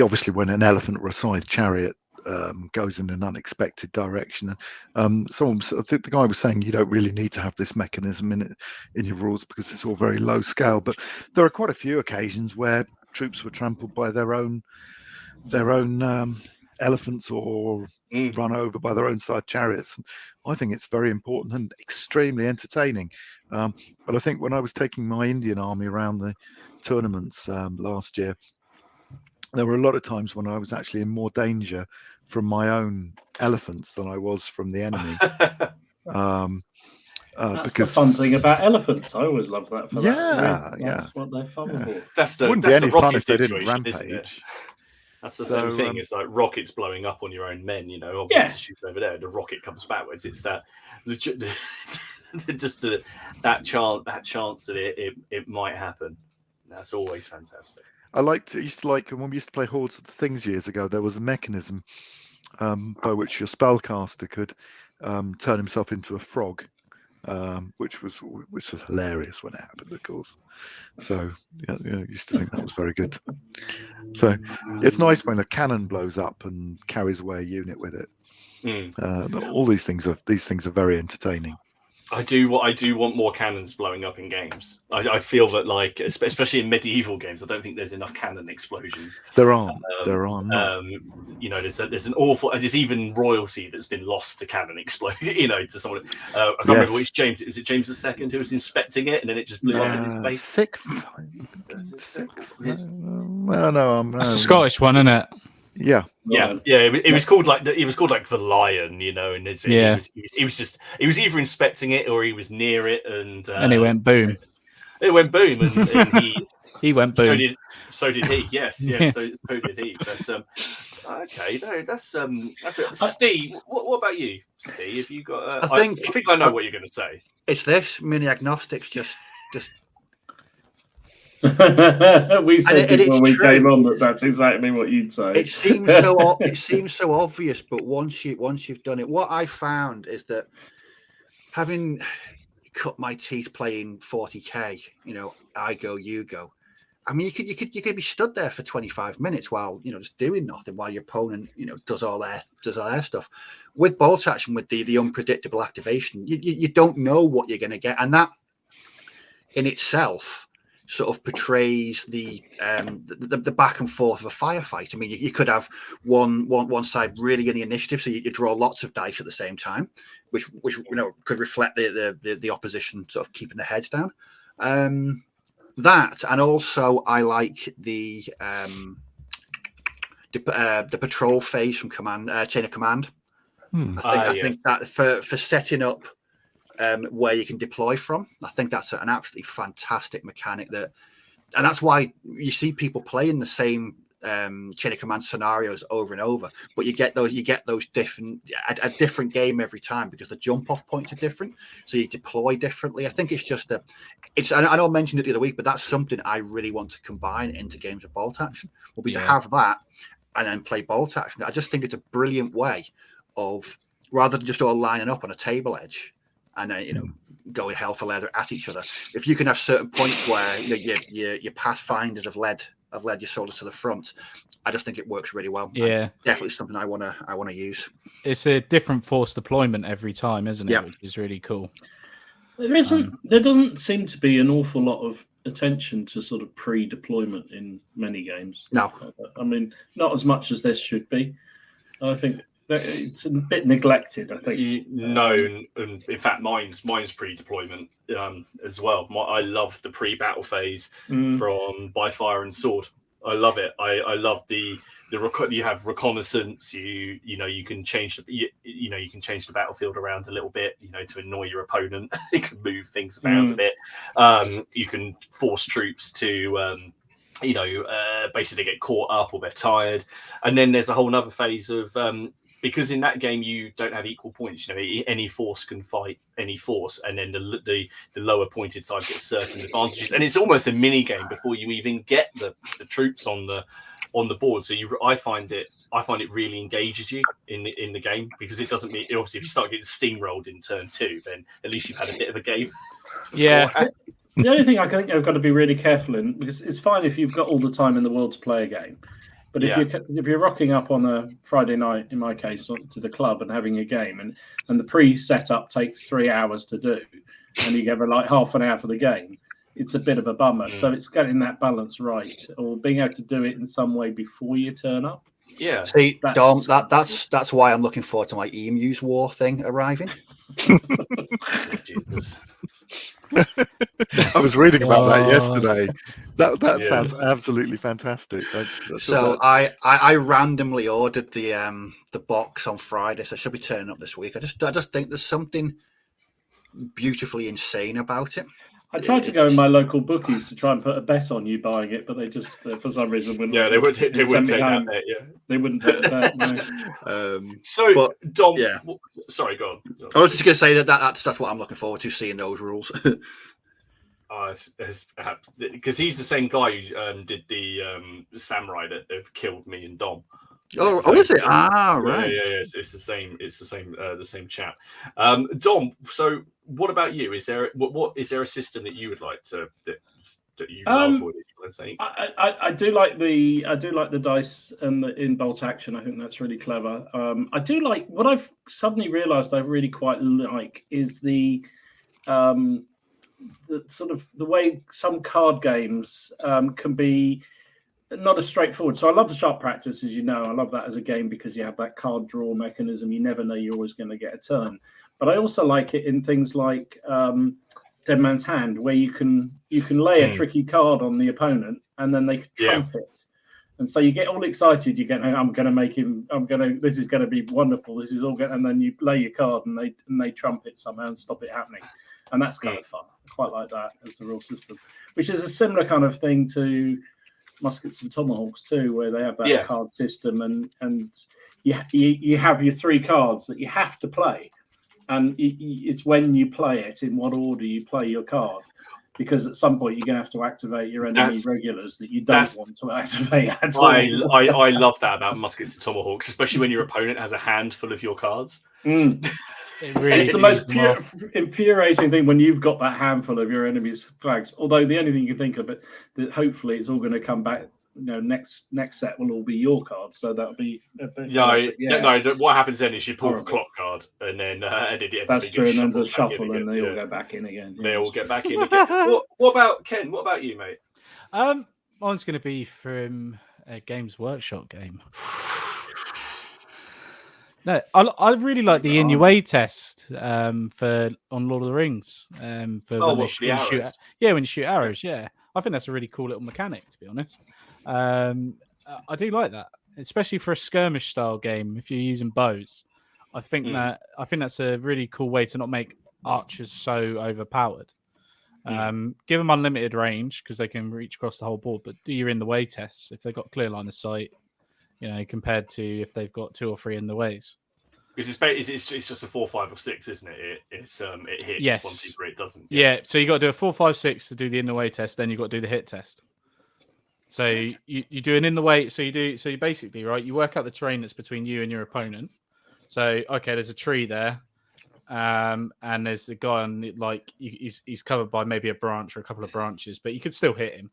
obviously when an elephant or a scythe chariot goes in an unexpected direction, I think the guy was saying you don't really need to have this mechanism in your rules because it's all very low scale, but there are quite a few occasions where troops were trampled by their own elephants or run over by their own side chariots. I think it's very important and extremely entertaining. But I think when I was taking my Indian army around the tournaments last year, there were a lot of times when I was actually in more danger from my own elephants than I was from the enemy. That's the fun thing about elephants. I always love that. That's what they're fun for. That's the rocket situation, isn't it? That's the same thing. It's like rockets blowing up on your own men. You know, to shoot over there, the rocket comes backwards. It's that just that chance that it might happen. That's always fantastic. I used to like when we used to play Hordes of the Things years ago. There was a mechanism by which your spellcaster could turn himself into a frog, which was hilarious when it happened, of course. So I used to think that was very good. So it's nice when a cannon blows up and carries away a unit with it. All these things are very entertaining. I do want more cannons blowing up in games. I feel that, like, especially in medieval games, I don't think there's enough cannon explosions. There aren't. There's an awful. There's even royalty that's been lost to cannon explosion. To someone. I can't remember which James. Is it James II who was inspecting it and then it just blew up in his face? Sixth. No, that's a Scottish one, isn't it? Yeah. It was called like the Lion, and he was either inspecting it or he was near it, and he went boom. It went boom, and he went boom. So did he. Yes. So did he. But okay, no, that's Steve. What about you, Steve? Have you got? I think I know what you're going to say. It's this mini agnostics just. We said and before we true. came on that that's exactly what you'd say. It seems so obvious, but once you've done it, what I found is that having cut my teeth playing 40k, I go, you go. I mean, you could be stood there for 25 minutes while just doing nothing while your opponent does all their stuff. With bolt action, with the unpredictable activation, you don't know what you're going to get, and that in itself sort of portrays the back and forth of a firefight. I mean, you could have one side really in the initiative, so you draw lots of dice at the same time, which could reflect the opposition sort of keeping their heads down. That, and also I like the patrol phase from chain of command. I think that for setting up where you can deploy from, I think that's an absolutely fantastic mechanic. And that's why you see people playing the same chain of command scenarios over and over, but you get those different a different game every time because the jump off points are different, so you deploy differently. I think it's just I know I mentioned it the other week, but that's something I really want to combine into games of bolt action, will be to have that and then play bolt action. I just think it's a brilliant way of, rather than just all lining up on a table edge and then going hell for leather at each other, if you can have certain points where your pathfinders have led your soldiers to the front, I just think it works really well. Yeah, and definitely something I want to use. It's a different force deployment every time, isn't it? Yeah. Which is really cool. There doesn't seem to be an awful lot of attention to sort of pre-deployment in many games. No, I mean, not as much as there should be. I think that it's a bit neglected. I think. No, and in fact, mine's pre-deployment as well. I love the pre-battle phase from By Fire and Sword. I love it. I love the you have reconnaissance. You can change you can change the battlefield around a little bit. To annoy your opponent. You can move things around a bit. You can force troops to basically get caught up or they're tired. And then there's a whole other phase of because in that game you don't have equal points. Any force can fight any force, and then the lower pointed side gets certain advantages, and it's almost a mini game before you even get the troops on the board. So I find it really engages you in the game, because it doesn't mean, obviously, if you start getting steamrolled in turn 2, then at least you've had a bit of a game. Yeah. The only thing I think I've got to be really careful in, because it's fine if you've got all the time in the world to play a game, but if you're rocking up on a Friday night, in my case, to the club and having a game, and the pre-setup takes 3 hours to do, and you give like half an hour for the game, it's a bit of a bummer. So it's getting that balance right, or being able to do it in some way before you turn up. Yeah. See, Dom, that's why I'm looking forward to my Emus War thing arriving. Jesus. I was reading about that yesterday. That sounds absolutely fantastic. I randomly ordered the box on Friday, so it should be turning up this week. I just think there's something beautifully insane about it. I tried to go in my local bookies to try and put a bet on you buying it, but they just, for some reason, wouldn't. Yeah, they wouldn't take that bet. Yeah, they wouldn't take that bet. No. Dom. Yeah. Sorry, go on. I was just going to say that's what I'm looking forward to, seeing those rules. Because he's the same guy who did the samurai that have killed me and Dom. Is it? Right. Yeah. It's the same. It's the same chap. Dom. So, what about you? Is there a system that you would like that you love, or that you want to take? I do like the dice and in bolt action. I think that's really clever. I do like what I've suddenly realised I really quite like is the sort of the way some card games can be not as straightforward. So I love the sharp practice, as you know. I love that as a game because you have that card draw mechanism. You never know you're always going to get a turn. But I also like it in things like Dead Man's Hand, where you can lay a tricky card on the opponent and then they can trump it. And so you get all excited. You get, I'm going to make him. This is going to be wonderful. This is all good. And then you lay your card and they trump it somehow and stop it happening. And that's kind of fun. I quite like that as a rule system, which is a similar kind of thing to Muskets and Tomahawks too, where they have that card system, and you have your 3 cards that you have to play, and it's when you play it, in what order you play your card. Because at some point you're going to have to activate your enemy regulars that you don't want to activate at all. I love that about muskets and tomahawks, especially when your opponent has a handful of your cards. It's the most infuriating thing when you've got that handful of your enemy's flags. Although the only thing you can think of it that hopefully it's all going to come back. Next set will all be your cards, so that'll be. No. What happens then is you pull the clock card, and then that's true, and then the shuffle, and they all go back in again. They all get back in again. What about Ken? What about you, mate? Mine's going to be from a Games Workshop game. No, I really like the in your way test on Lord of the Rings. When you shoot arrows. Yeah, I think that's a really cool little mechanic, to be honest. I do like that, especially for a skirmish style game. If you're using bows, I think that's a really cool way to not make archers so overpowered. Give them unlimited range because they can reach across the whole board, but do your in the way tests if they've got clear line of sight. Compared to if they've got 2 or 3 in the ways. Because it's just a 4, 5, or 6, isn't it? It hits 1, 2, 3. It doesn't. Yeah. So you got to do a 4, 5, 6 to do the in the way test. Then you got to do the hit test. So you do an in the way. So you basically you work out the terrain that's between you and your opponent. So there's a tree there, and there's a guy on he's covered by maybe a branch or a couple of branches, but you could still hit him.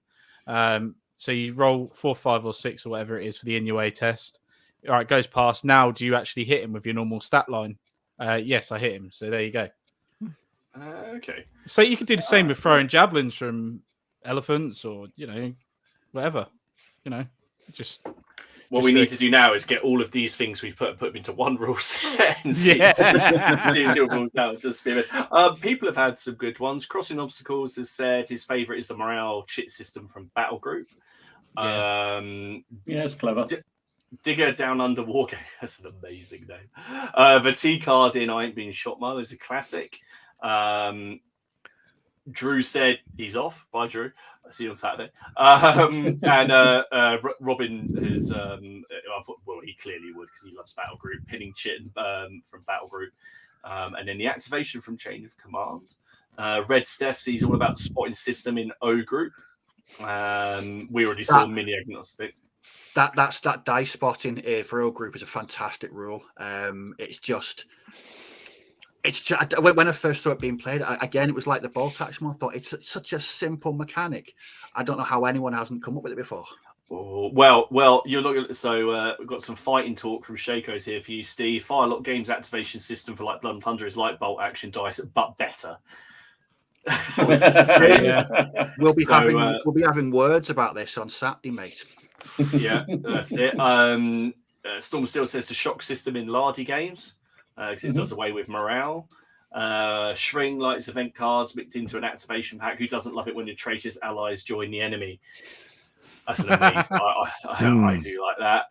So you roll 4, 5, or 6 or whatever it is for the in your way test. All right, goes past. Now, do you actually hit him with your normal stat line? Yes, I hit him. So there you go. Okay. So you could do the same with throwing javelins from elephants or whatever. Just. What we need to do now is get all of these things we've put them into one rule set and see rules now. People have had some good ones. Crossing Obstacles has said his favourite is the morale chit system from Battle Group. It's clever. Digger Down Under Wargaming. That's an amazing name. The T card in I Ain't Been Shot Mile is a classic. Drew said he's off. Bye, Drew. I'll see you on Saturday. And Robin is, he clearly would because he loves Battle Group, pinning Chit from Battle Group. And then the activation from Chain of Command. Red Steph, he's all about the spotting system in O Group. We already saw Mini Agnostic. That die spotting for O Group is a fantastic rule. It's just when I first saw it being played, it was like the bolt action. I thought it's such a simple mechanic. I don't know how anyone hasn't come up with it before. Oh, well, you're looking at we've got some fighting talk from Shaco's here for you, Steve. Firelock Games activation system for Blood and Plunder is like bolt action dice, but better. We'll be having words about this on Saturday, mate. Yeah, that's it. Storm Steel says the shock system in Lardy games because it does away with morale. Shring likes event cards mixed into an activation pack. Who doesn't love it when the traitor's allies join the enemy? That's an amazing. I do like that.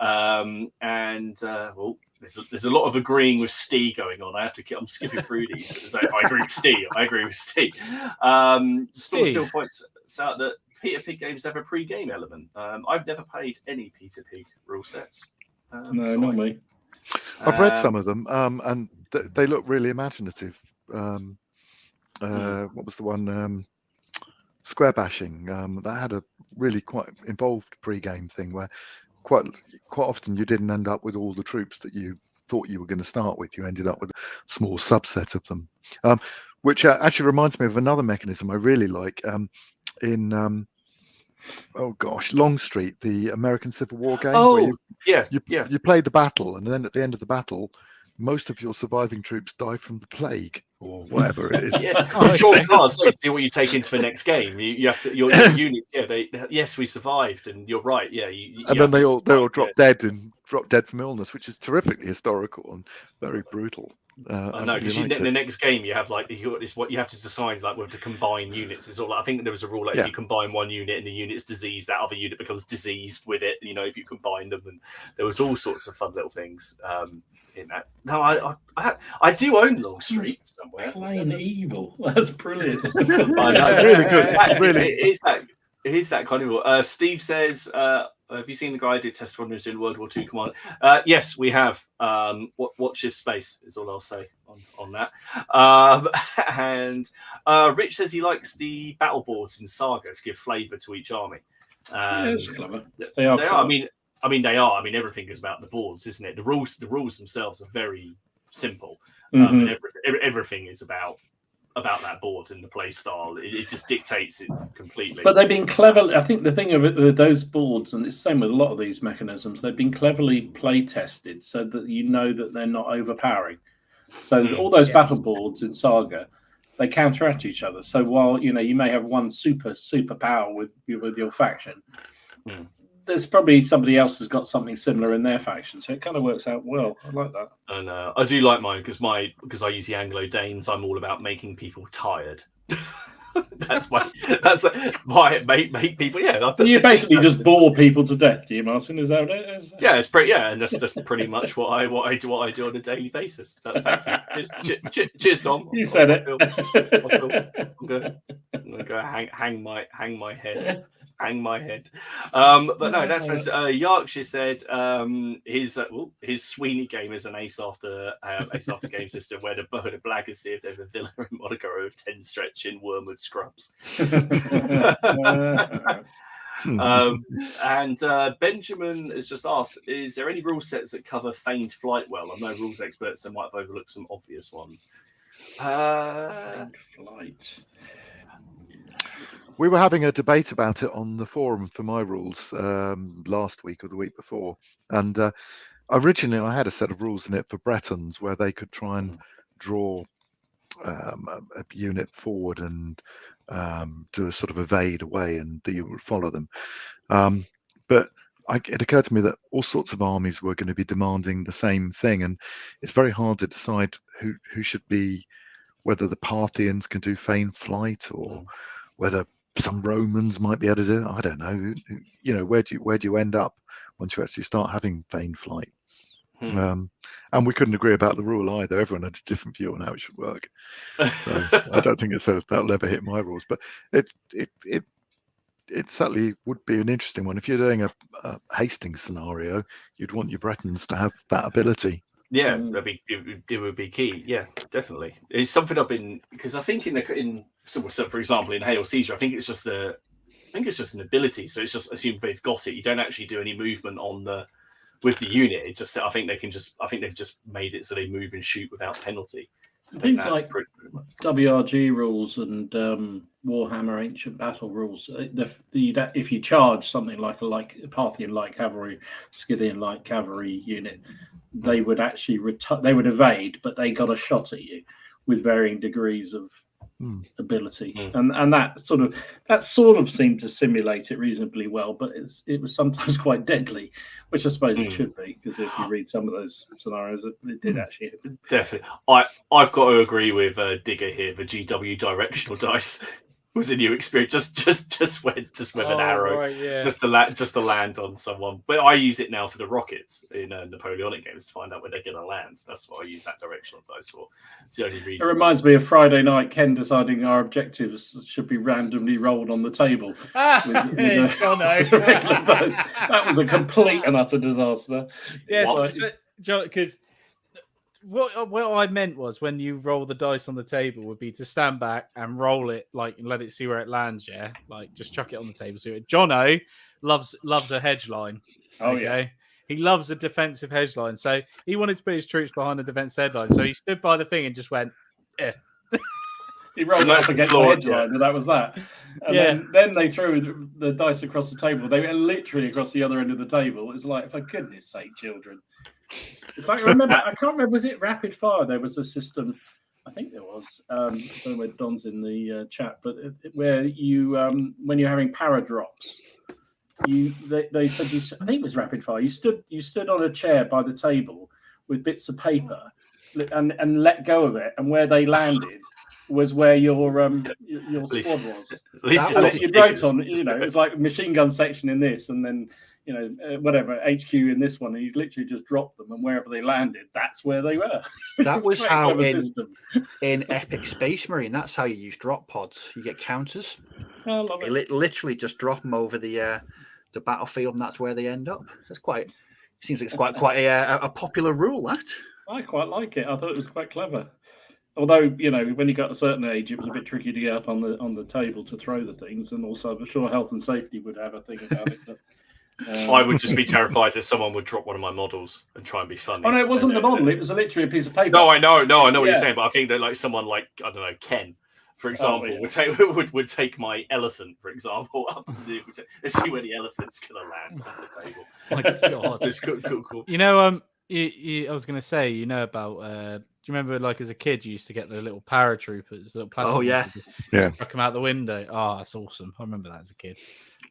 There's a lot of agreeing with Steve going on. I'm skipping through these. I agree with Steve. Storm Steel points out that Peter Pig games have a pre-game element. I've never played any Peter Pig rule sets. No, not me. I've read some of them, and they look really imaginative. What was the one? Square Bashing. That had a really quite involved pre-game thing where quite often you didn't end up with all the troops that you thought you were going to start with. You ended up with a small subset of them, which actually reminds me of another mechanism I really like. In Longstreet, the American Civil War game. You play the battle, and then at the end of the battle, most of your surviving troops die from the plague or whatever it is. Draw cards to see what you take into the next game. You have to your unit. We survived, and you're right. And then they all drop dead from illness, which is terrifically historical and very brutal. Because in the next game you have what you have to decide whether to combine units. Is all. I think there was a rule if you combine one unit and the unit's diseased, that other unit becomes diseased with it. If you combine them, and there was all sorts of fun little things in that. No, I do own Longstreet somewhere. Plain evil. That's brilliant. That's really good. It is that kind of rule. Steve says. Have you seen the guy who did Test Runners in World War II Command? Yes, we have. Watch this space is all I'll say on that. And Rich says he likes the battle boards in Saga to give flavour to each army. Yeah, it's clever. They are. Clever. I mean, they are. I mean, everything is about the boards, isn't it? The rules themselves are very simple, and everything is about that board and the play style. It just dictates it completely. But they've been clever. I think the thing of it with those boards, and it's the same with a lot of these mechanisms, they've been cleverly play tested so that you know that they're not overpowering. So all those battle boards in Saga, they counteract each other. So while you may have one super power with your faction, there's probably somebody else has got something similar in their faction. So it kind of works out well. I like that. And I do like mine because I use the Anglo-Danes. I'm all about making people tired. that's my make people. Yeah, you basically just bore people to death, do you, Martin? Is that what it is? Yeah, it's pretty. Yeah, and that's pretty much what I do on a daily basis. Thank you. Cheers, Tom. You said it. I'm gonna go hang my head. Hang my head. But no, that's Yorkshire said his Sweeney game is an ace after game system where the black is saved over Villa and Monaco of 10 stretching Wormwood scrubs. And Benjamin has just asked, is there any rule sets that cover feigned flight well? I'm no rules expert, so I might have overlooked some obvious ones. Feigned flight. We were having a debate about it on the forum for my rules last week or the week before. And originally I had a set of rules in it for Bretons where they could try and draw a unit forward and do a sort of evade away, and you would follow them. But it occurred to me that all sorts of armies were going to be demanding the same thing. And it's very hard to decide who should be, whether the Parthians can do feigned flight or whether some Romans might be able to do it. I don't know. Where do you end up once you actually start having feigned flight? And we couldn't agree about the rule either. Everyone had a different view on how it should work. So I don't think that'll ever hit my rules. But it certainly would be an interesting one. If you're doing a Hastings scenario, you'd want your Bretons to have that ability. Yeah, it would be key. Yeah, definitely. It's something I've been, because I think so for example in Hail Caesar, I think it's just an ability. So it's just assume they've got it. You don't actually do any movement with the unit. It just I think they've just made it so they move and shoot without penalty. Things like WRG rules and Warhammer Ancient Battle rules. If you charge something like a Parthian light cavalry, Scythian light cavalry unit, they would actually they would evade, but they got a shot at you with varying degrees of ability, and that sort of seemed to simulate it reasonably well. But it was sometimes quite deadly, which I suppose it should be, because if you read some of those scenarios, it did actually happen. Definitely. I've got to agree with Digger here. The GW directional dice was a new experience. Just with an arrow, right, yeah. just to land on someone. But I use it now for the rockets in Napoleonic games to find out where they're going to land. That's what I use that directional dice for. It's the only reason. It reminds me of Friday night, Ken deciding our objectives should be randomly rolled on the table. That was a complete and utter disaster. Yes, because what I meant was, when you roll the dice on the table, would be to stand back and roll it, and let it see where it lands. Yeah, just chuck it on the table. So Jono loves a hedge line. Oh yeah, he loves a defensive hedge line. So he wanted to put his troops behind the defensive hedge line. So he stood by the thing and just went, eh. He rolled up against the hedge line, and that was that. And then they threw the dice across the table. They were literally across the other end of the table. It's like, for goodness sake, children. It's like, I can't remember, was it rapid fire? There was a system, I think there was, I don't know where Don's in the chat, but where you, when you're having paradrops, they said, I think it was rapid fire. You stood on a chair by the table with bits of paper and let go of it, and where they landed was where your squad was. You wrote on, it was like machine gun section in this, and then whatever HQ in this one, and you literally just dropped them, and wherever they landed, that's where they were. That was how in Epic Space Marine, that's how you use drop pods. You get counters. I love it. Literally just drop them over the battlefield, and that's where they end up. That's seems like it's quite a popular rule, that. I quite like it. I thought it was quite clever. Although, you know, when you got a certain age, it was a bit tricky to get up on the table to throw the things, and also I'm sure health and safety would have a thing about it. But, I would just be terrified that someone would drop one of my models and try and be funny. Oh no, it wasn't the model; it was literally a piece of paper. No, I know what Yeah. you're saying, but I think that like someone like I don't know Ken, for example, would take my elephant, for example, up and let's see where the elephant's gonna land on the table. My God. It's cool. You know, I was going to say, you know about. Do you remember, like as a kid, you used to get the little paratroopers, the little plastic. Oh, yeah. Yeah. Chuck them out the window. Oh, that's awesome. I remember that as a kid.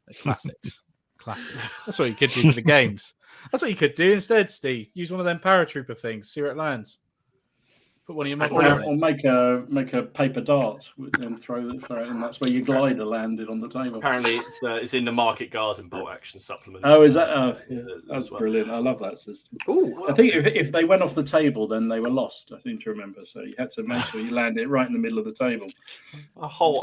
The classics. Classics. That's what you could do for the games. That's what you could do instead, Steve. Use one of them paratrooper things. See where it lands. Put one of your models on it. Or make a paper dart and throw it, and that's where your glider landed on the table. Apparently, it's in the Market Garden bolt action supplement. Oh, is that? Oh, yeah. That's as well. brilliant. I love that system. Ooh, I think if they went off the table, then they were lost. I seem to remember. So you had to make sure you landed it right in the middle of the table. My whole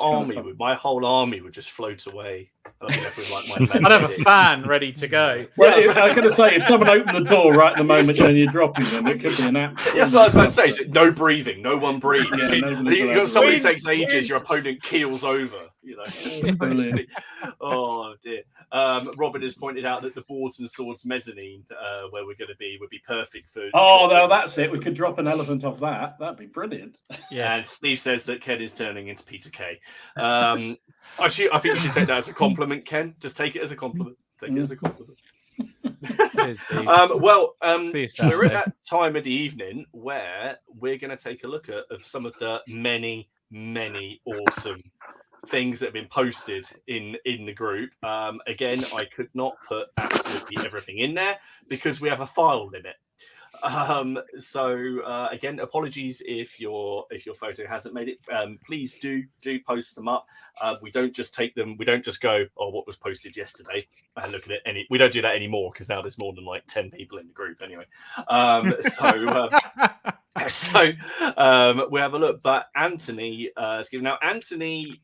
army would just float away. I'd have a fan ready to go. Well, I was going to say, if someone opened the door right at the moment when you're dropping them, it could be an app. Yes, what I was about to say. So no breathing. No one breathes. Yeah, You got somebody takes ages. Your opponent keels over. You know. Brilliant. Oh dear. Robin has pointed out that the boards and swords mezzanine, where we're going to be, would be perfect for. Oh, no, that's it. We could drop an elephant off that. That'd be brilliant. Yeah. And Steve says that Ken is turning into Peter Kay. I think you should take that as a compliment, Ken. Just take it as a compliment. Take it as a compliment. Cheers, Steve. See you Saturday. We're at that time of the evening where we're going to take a look at some of the many awesome things that have been posted in the group. Again, I could not put absolutely everything in there because we have a file limit. Again, apologies if your photo hasn't made it. Please do post them up. We don't just take them. We don't just go, oh, what was posted yesterday, and look at it. We don't do that anymore because now there's more than like 10 people in the group anyway. We have a look. But Anthony is given now. Anthony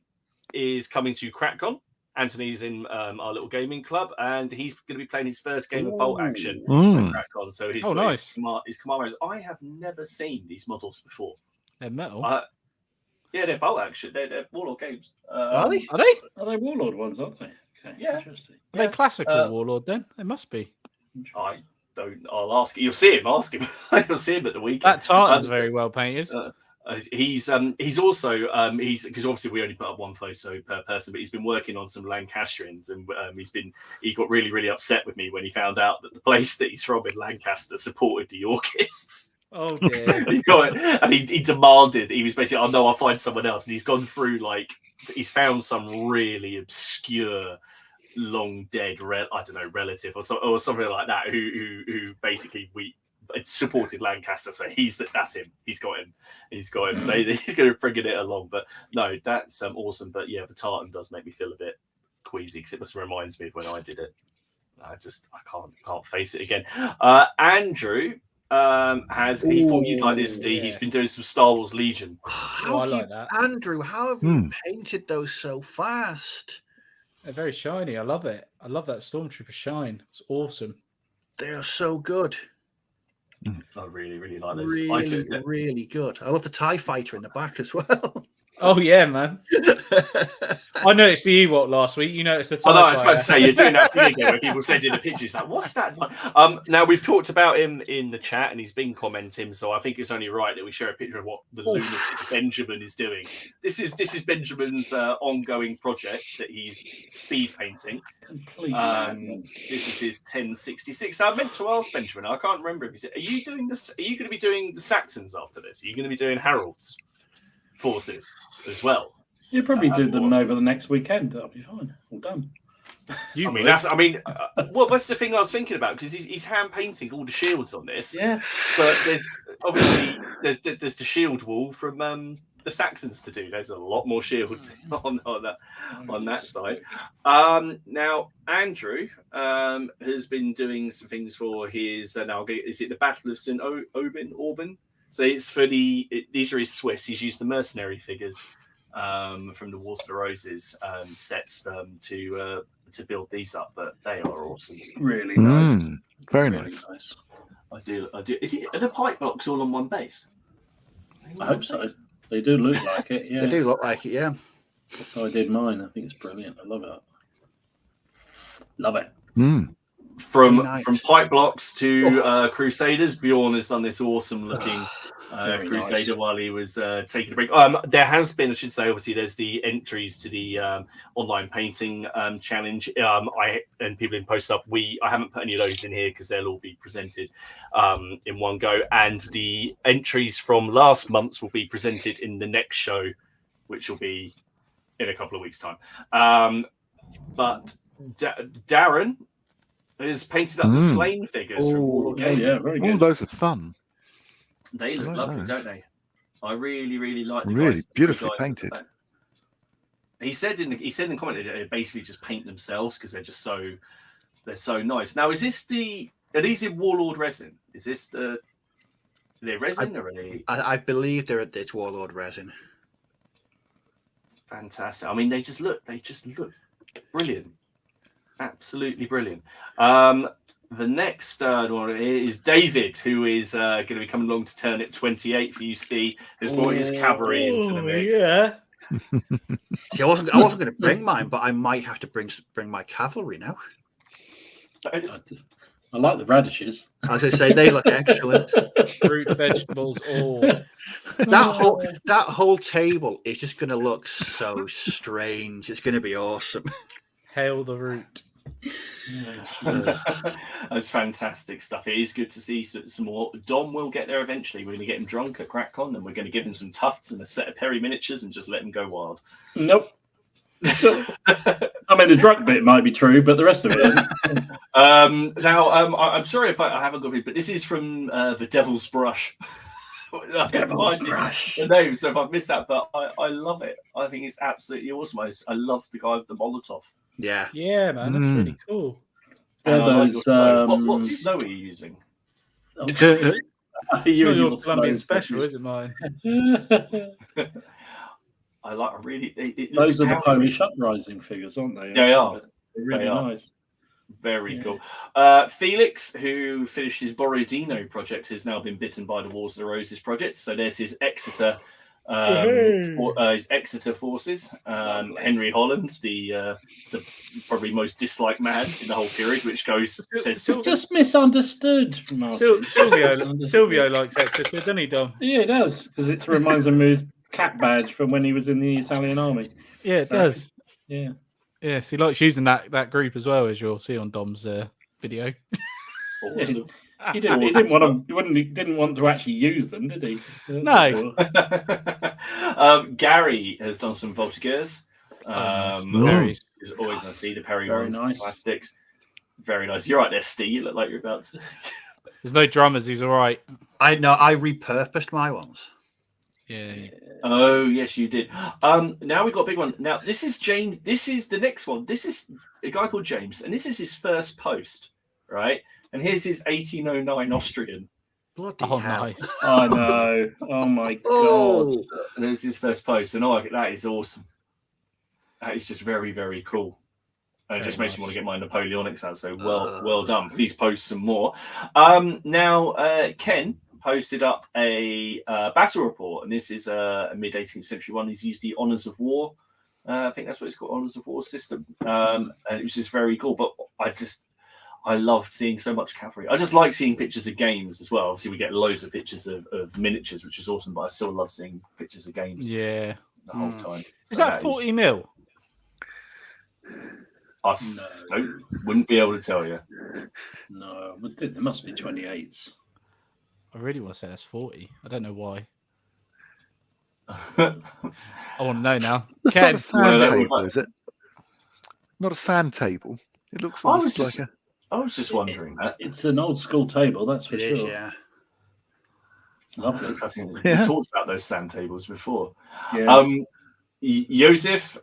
is coming to CrackCon. Anthony's in our little gaming club, and he's going to be playing his first game of bolt action at CrackCon. So his command. I have never seen these models before. They're metal. Yeah, they're bolt action. They're Warlord games. are they? Are they? Are they Warlord ones, aren't they? Okay, Yeah. interesting. Are they classical Warlord then? They must be. I don't. I'll ask. You'll see him. Ask him. You'll see him at the weekend. That tartan's very well painted. He's also because obviously we only put up one photo per person, but he's been working on some Lancastrians, and he got really upset with me when he found out that the place that he's from in Lancaster supported the Yorkists. Oh dear. he demanded. He was basically, oh no, I'll find someone else, and he's gone through he's found some really obscure long dead relative or something like that who basically supported Lancaster, so that's him. He's got him. So he's going to bring it along. But no, that's awesome. But yeah, the tartan does make me feel a bit queasy because it just reminds me of when I did it. I can't face it again. Andrew he thought you'd like this, Steve. He's been doing some Star Wars Legion. I like that. Andrew, how have you painted those so fast? They're very shiny. I love it. I love that Stormtrooper shine. It's awesome. They are so good. I really like this. Really good. I love the TIE fighter in the back as well. Oh yeah, man. I noticed the Ewok last week. You noticed the TIE I was about to fighter. say, you're doing that thing again where people send in the pictures like, what's that? Now we've talked about him in the chat and he's been commenting, so I think it's only right that we share a picture of what the lunatic Benjamin is doing. This is Benjamin's ongoing project that he's speed painting. Completely. This is his 1066. I meant to ask Benjamin. I can't remember if he said, are you doing this? Are you going to be doing the Saxons after this? Are you going to be doing Harold's forces as well? You probably do them over the next weekend. That'll be fine. All done. That's the thing I was thinking about, because he's hand painting all the shields on this. Yeah. But there's the shield wall from the Saxons to do. There's a lot more shields on that side. Now Andrew has been doing some things for his is it the Battle of St. Auburn? So it's for these are his Swiss. He's used the mercenary figures from the Wars of the Roses sets to build these up, but they are awesome. Really nice. Very nice. I do. Is it are the pipe blocks all on one base? I hope so. They do look like it. Yeah, They do look like it, yeah. that's how I did mine. I think it's brilliant. I love it. Love it. Mm. From Nice. pipe blocks to Crusaders, Bjorn has done this awesome looking Very Crusader nice. while he was taking a break. There has been, I should say, obviously, there's the entries to the online painting challenge. And people in post up. I haven't put any of those in here because they'll all be presented in one go. And the entries from last month's will be presented in the next show, which will be in a couple of weeks' time. But Darren has painted up the slain figures from Warlord Games. Yeah, very All good. those are fun. They look like lovely, those. don't they? I really, really like the Really guys, beautifully the guys at the painted. back. He said in the comment that they basically just paint themselves because they're so nice. Now, are these in Warlord resin? Is this are they resin or are they I believe it's Warlord resin. fantastic? I mean, they just look brilliant, absolutely brilliant. The next one is David, who is going to be coming along to turn it 28 for you, Steve. Has brought his cavalry into the mix. Yeah. See, I wasn't going to bring mine, but I might have to bring my cavalry now. I like the radishes. As I say, they look excellent. Fruit, vegetables, all. That whole table is just going to look so strange. It's going to be awesome. Hail the root. That's fantastic stuff. It is good to see some more. Dom will get there eventually. We're going to get him drunk at CrackCon, and we're going to give him some tufts and a set of Perry miniatures and just let him go wild. Nope. I mean, the drunk bit might be true, but the rest of it isn't. I'm sorry if I haven't got it, but this is from the Devil's Brush. Devil's Brush. The name, so if I've missed that, but I love it. I think it's absolutely awesome. I love the guy with the Molotov. Yeah. Yeah, man, that's really cool. They're those, what snow are you using? It's not your Colombian special, is it, mine? I like really. It Those are the looks Polish uprising figures, aren't they? They are. They're really They are. nice. Very cool. Felix, who finished his Borodino project, has now been bitten by the Wars of the Roses project. So there's his Exeter, his Exeter forces. Henry Holland, the probably most disliked man in the whole period, which says Just misunderstood. Silvio likes Exeter, doesn't he, Dom? Yeah, it does, because it reminds him of his cap badge from when he was in the Italian army. Yeah, it does. Yeah. Yes, he likes using that group as well, as you'll see on Dom's video. awesome. He didn't want to actually use them, did he? No. Gary has done some Voltigeurs. Very. It's always nice to see the Perry Very ones, nice. plastics. Very nice. You're right there, Steve. You look like you're about to. There's no drummers. He's all right. I know. I repurposed my ones. Yeah. Oh yes, you did. Now we've got a big one. Now this is James. This is the next one. This is a guy called James, and this is his first post, right? And here's his 1809 Austrian. Bloody Oh, hell. nice. I know. Oh my god. Oh, And there's his first post, and that is awesome. That is just very, very cool. And it just makes me want to get my Napoleonics out. So well done. Please post some more. Now Ken posted up a battle report, and this is a mid 18th century one. He's used the Honours of War. I think that's what it's called, Honours of War system. And it was just very cool. But I loved seeing so much cavalry. I just like seeing pictures of games as well. Obviously, we get loads of pictures of miniatures, which is awesome. But I still love seeing pictures of games. Yeah. The whole time. Is that 40 mil? I wouldn't be able to tell you. No, but there must be 28s. I really want to say that's 40. I don't know why. I want to know now. It's Ken, not a sand no, table, is it? Not a sand table. It looks almost like a. I was just wondering that. It's an old school table, that's for it sure. is, yeah. It's lovely. We talked about those sand tables before. Yeah. Joseph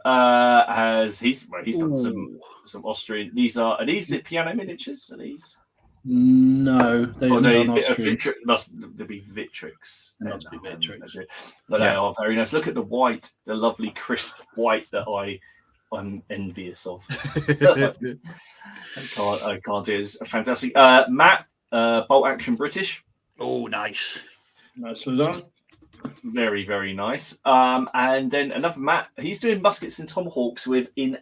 he's done some Austrian. Are these the piano miniatures? Are these? No, they're not Austrian. Must be Victrix. Must be Victrix. But they are very nice. Look at the white, the lovely crisp white that I'm envious of. I can't do it. It's fantastic. Matt bolt action British. Oh, nice. Nicely done. Very, very nice. And then another Matt, he's doing muskets and tomahawks with 18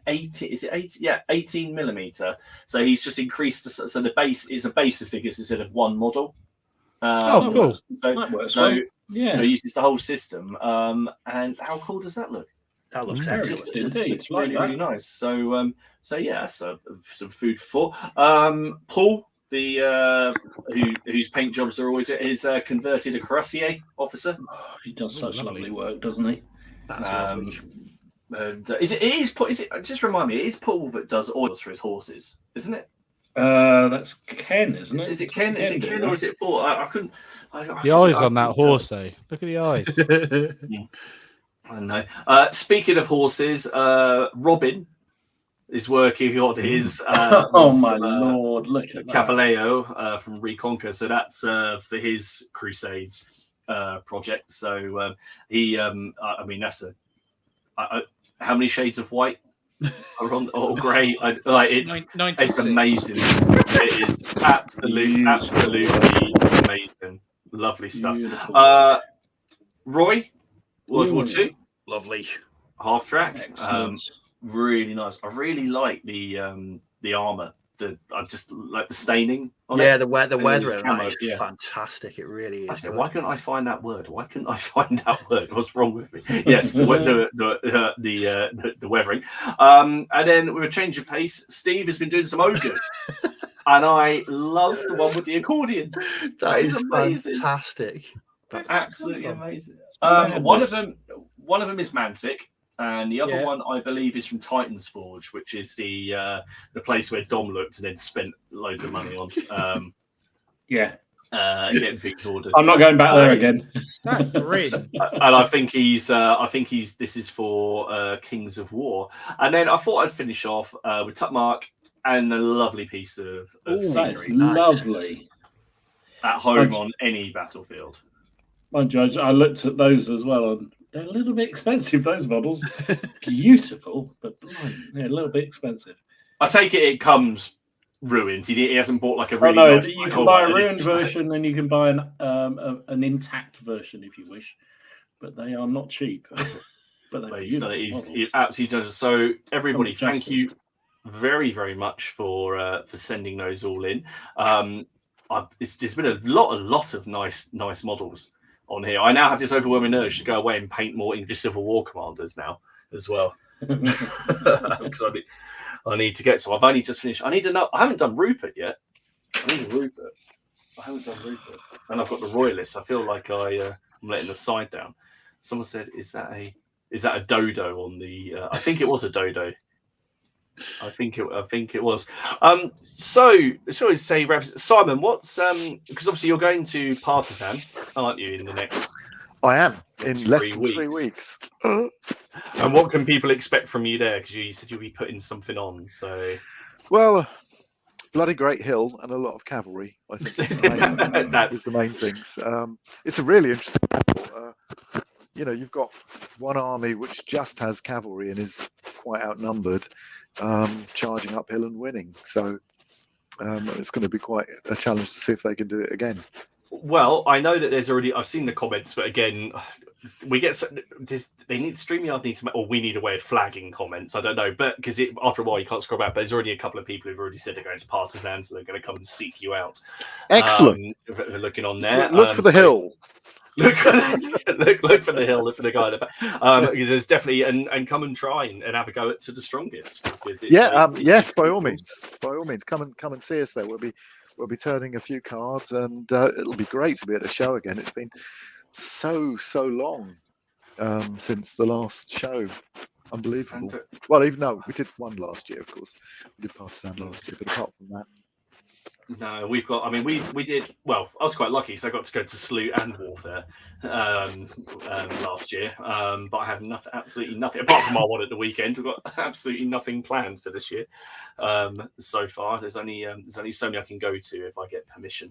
millimeter. So he's just increased so the base is a base of figures instead of one model. Cool. So That works so well. Yeah. so he uses the whole system. And how cool does that look? That looks Very excellent. good indeed. It's Like really, that. really nice. So yeah, that's some food for thought. Paul, the whose paint jobs are always is converted a cuirassier officer. Oh, he does such lovely. lovely work, doesn't he? That's lovely. And is it just remind me, it is Paul that does oils for his horses, isn't it? That's Ken, isn't it? Is it Ken? Is it Ken or is it Paul? I couldn't. The eyes on that horse, eh? Look at the eyes. I don't know. Speaking of horses, Robin is working on his. Oh my lord! Look at that. Cavalleo from Reconquer. So that's for his Crusades project. So he, I mean, that's how many shades of white are on or grey? It's amazing. It is absolutely amazing. Lovely stuff. Beautiful. Roy, World War II, Lovely. half track. Excellent. Really nice. I really like the armor. I just like the staining on Yeah, it. the weather it's around camo, that is yeah. fantastic. It really I is. said, why couldn't I find that word? Why couldn't I find that word? What's wrong with me? Yes, the weathering. And then with a change of pace, Steve has been doing some ogres, and I love the one with the accordion. That is amazing. fantastic. That's absolutely amazing. Madness. One of them is Mantic, and the other Yeah. one I believe is from Titan's Forge, which is the place where Dom looked and then spent loads of money on Yeah. getting things ordered. I'm not going back there again. That green. And I think he's this is for Kings of War. And then I thought I'd finish off with Tutmark and a lovely piece of Ooh, That is scenery nice. lovely. at home on any battlefield. Mind you, I looked at those as well, and they're a little bit expensive, those models. Beautiful, but they're a little bit expensive. I take it comes ruined. He hasn't bought like a Oh really no, nice you one. can buy a Right, ruined it's- version, and you can buy an intact version if you wish, but they are not cheap. But they're But he's done it. beautiful He models. absolutely does it. So everybody, Oh, thank justice. you very, very much for sending those all in. There's been a lot of nice models on here. I now have this overwhelming urge to go away and paint more English Civil War commanders now as well, because I need to get some. I've only just finished. I haven't done Rupert yet. I need a Rupert. I haven't done Rupert, and I've got the Royalists. I feel like I'm letting the side down. Someone said, "Is that a dodo on the?" I think it was a dodo. I think it was. So shall we say, Simon? What's because obviously you're going to Partisan, aren't you, in the next? I am in Next less 3 than 3 weeks. weeks. And what can people expect from you there? Because you said you'll be putting something on. So Well, bloody great hill and a lot of cavalry. I think is the main thing. It's a really interesting battle. You've got one army which just has cavalry and is quite outnumbered, charging uphill and winning. So it's going to be quite a challenge to see if they can do it again. Well, I know that there's already. I've seen the comments, but again, we get. They need StreamYard needs to, or we need a way of flagging comments. I don't know, but because after a while you can't scroll back. But there's already a couple of people who've already said they're going to Partisan, so they're going to come and seek you out. Excellent. They're looking on there. Look for the hill. Look for the hill. Look for the guy. Because there's definitely and come and try and have a go to the strongest. Because it's Yes, by all means, come and see us there. We'll be turning a few cards, and it'll be great to be at the show again. It's been so long since the last show. Unbelievable. Well, even though we did one last year, of course, we did Partisan last year, but apart from that. No, we've got. I mean, we did. Well, I was quite lucky, so I got to go to Slough and Warfare last year. But I have absolutely nothing apart from our one at the weekend. We've got absolutely nothing planned for this year so far. There's only so many I can go to if I get permission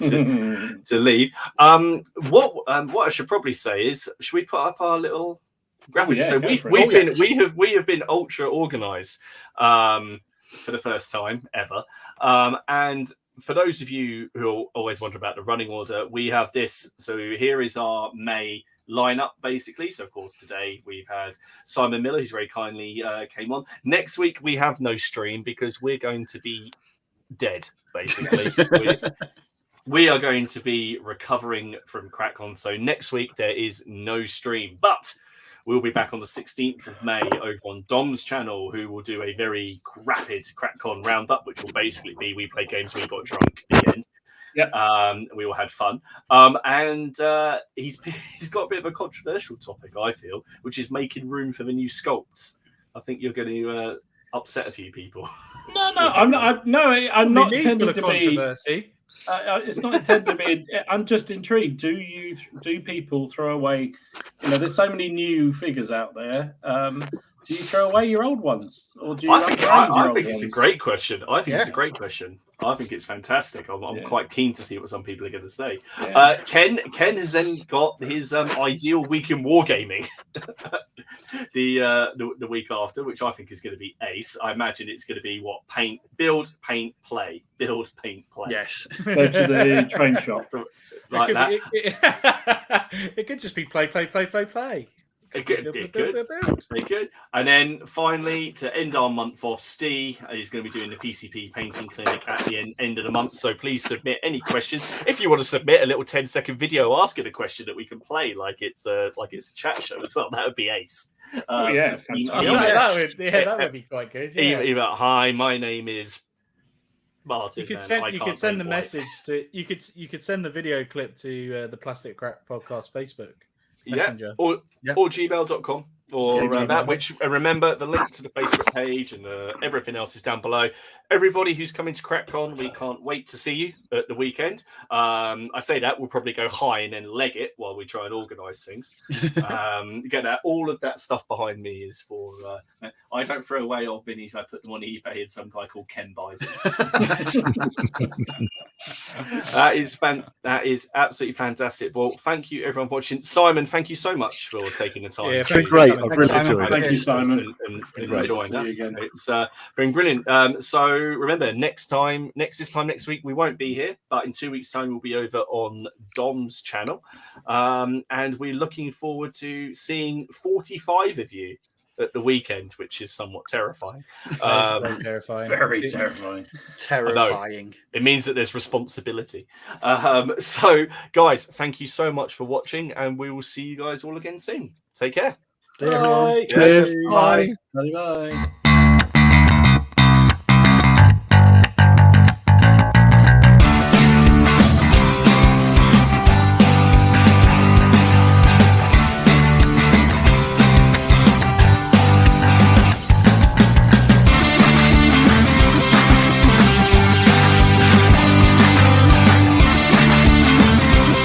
to leave. What I should probably say is, should we put up our little graphic? So we have been ultra organised. For the first time ever, and for those of you who always wonder about the running order, we have this. So here is our May lineup, basically. So, of course, today we've had Simon Miller, who's very kindly came on. Next week, we have no stream because we're going to be dead, basically. We are going to be recovering from CrackCon. So next week, there is no stream. But we'll be back on the 16th of May over on Dom's channel, who will do a very rapid CrackCon roundup, which will basically be we played games, we got drunk at the end. Yep. We all had fun. And he's got a bit of a controversial topic, I feel, which is making room for the new sculpts. I think you're going to upset a few people. No, I'm not. I'm not intending to be. Controversy. It's not intended to be. I'm just intrigued. Do people throw away? There's so many new figures out there. Do you throw away your old ones, or do you? I think it's a great question. I think it's a great question. I think it's fantastic. I'm quite keen to see what some people are going to say. Yeah. Ken has then got his ideal week in wargaming the week after, which I think is going to be ace. I imagine it's going to be what? Build, paint, play. Build, paint, play. Yes. Go to the train shop. Like it could just be play. It could. And then finally, to end our month off, Steve is going to be doing the PCP painting clinic at the end of the month. So please submit any questions. If you want to submit a little 10-second video asking a question that we can play, like it's a chat show as well, that would be ace. That would be quite good. Yeah. Email, hi, my name is Martin. You could send the message to. You could send the video clip to the Plastic Crack Podcast Facebook. Messenger. Or gmail.com or that, which remember the link to the Facebook page and everything else is down below. Everybody who's coming to CrackCon, we can't wait to see you at the weekend. I say that we'll probably go high and then leg it while we try and organise things. Get that. All of that stuff behind me is for. I don't throw away old minis. I put them on eBay, and some guy called Ken buys it. That is absolutely fantastic. Well, thank you everyone for watching. Simon, thank you so much for taking the time. Yeah, it's been great. I've really enjoyed it. Thank you, Simon, and joining us. It's been brilliant. So remember, next week we won't be here, but in 2 weeks' time we'll be over on Dom's channel, and we're looking forward to seeing 45 of you at the weekend, which is somewhat terrifying. Very terrifying. Very terrifying. Terrifying. It means that there's responsibility. So, guys, thank you so much for watching, and we will see you guys all again soon. Take care. Bye. Cheers. Bye. Bye.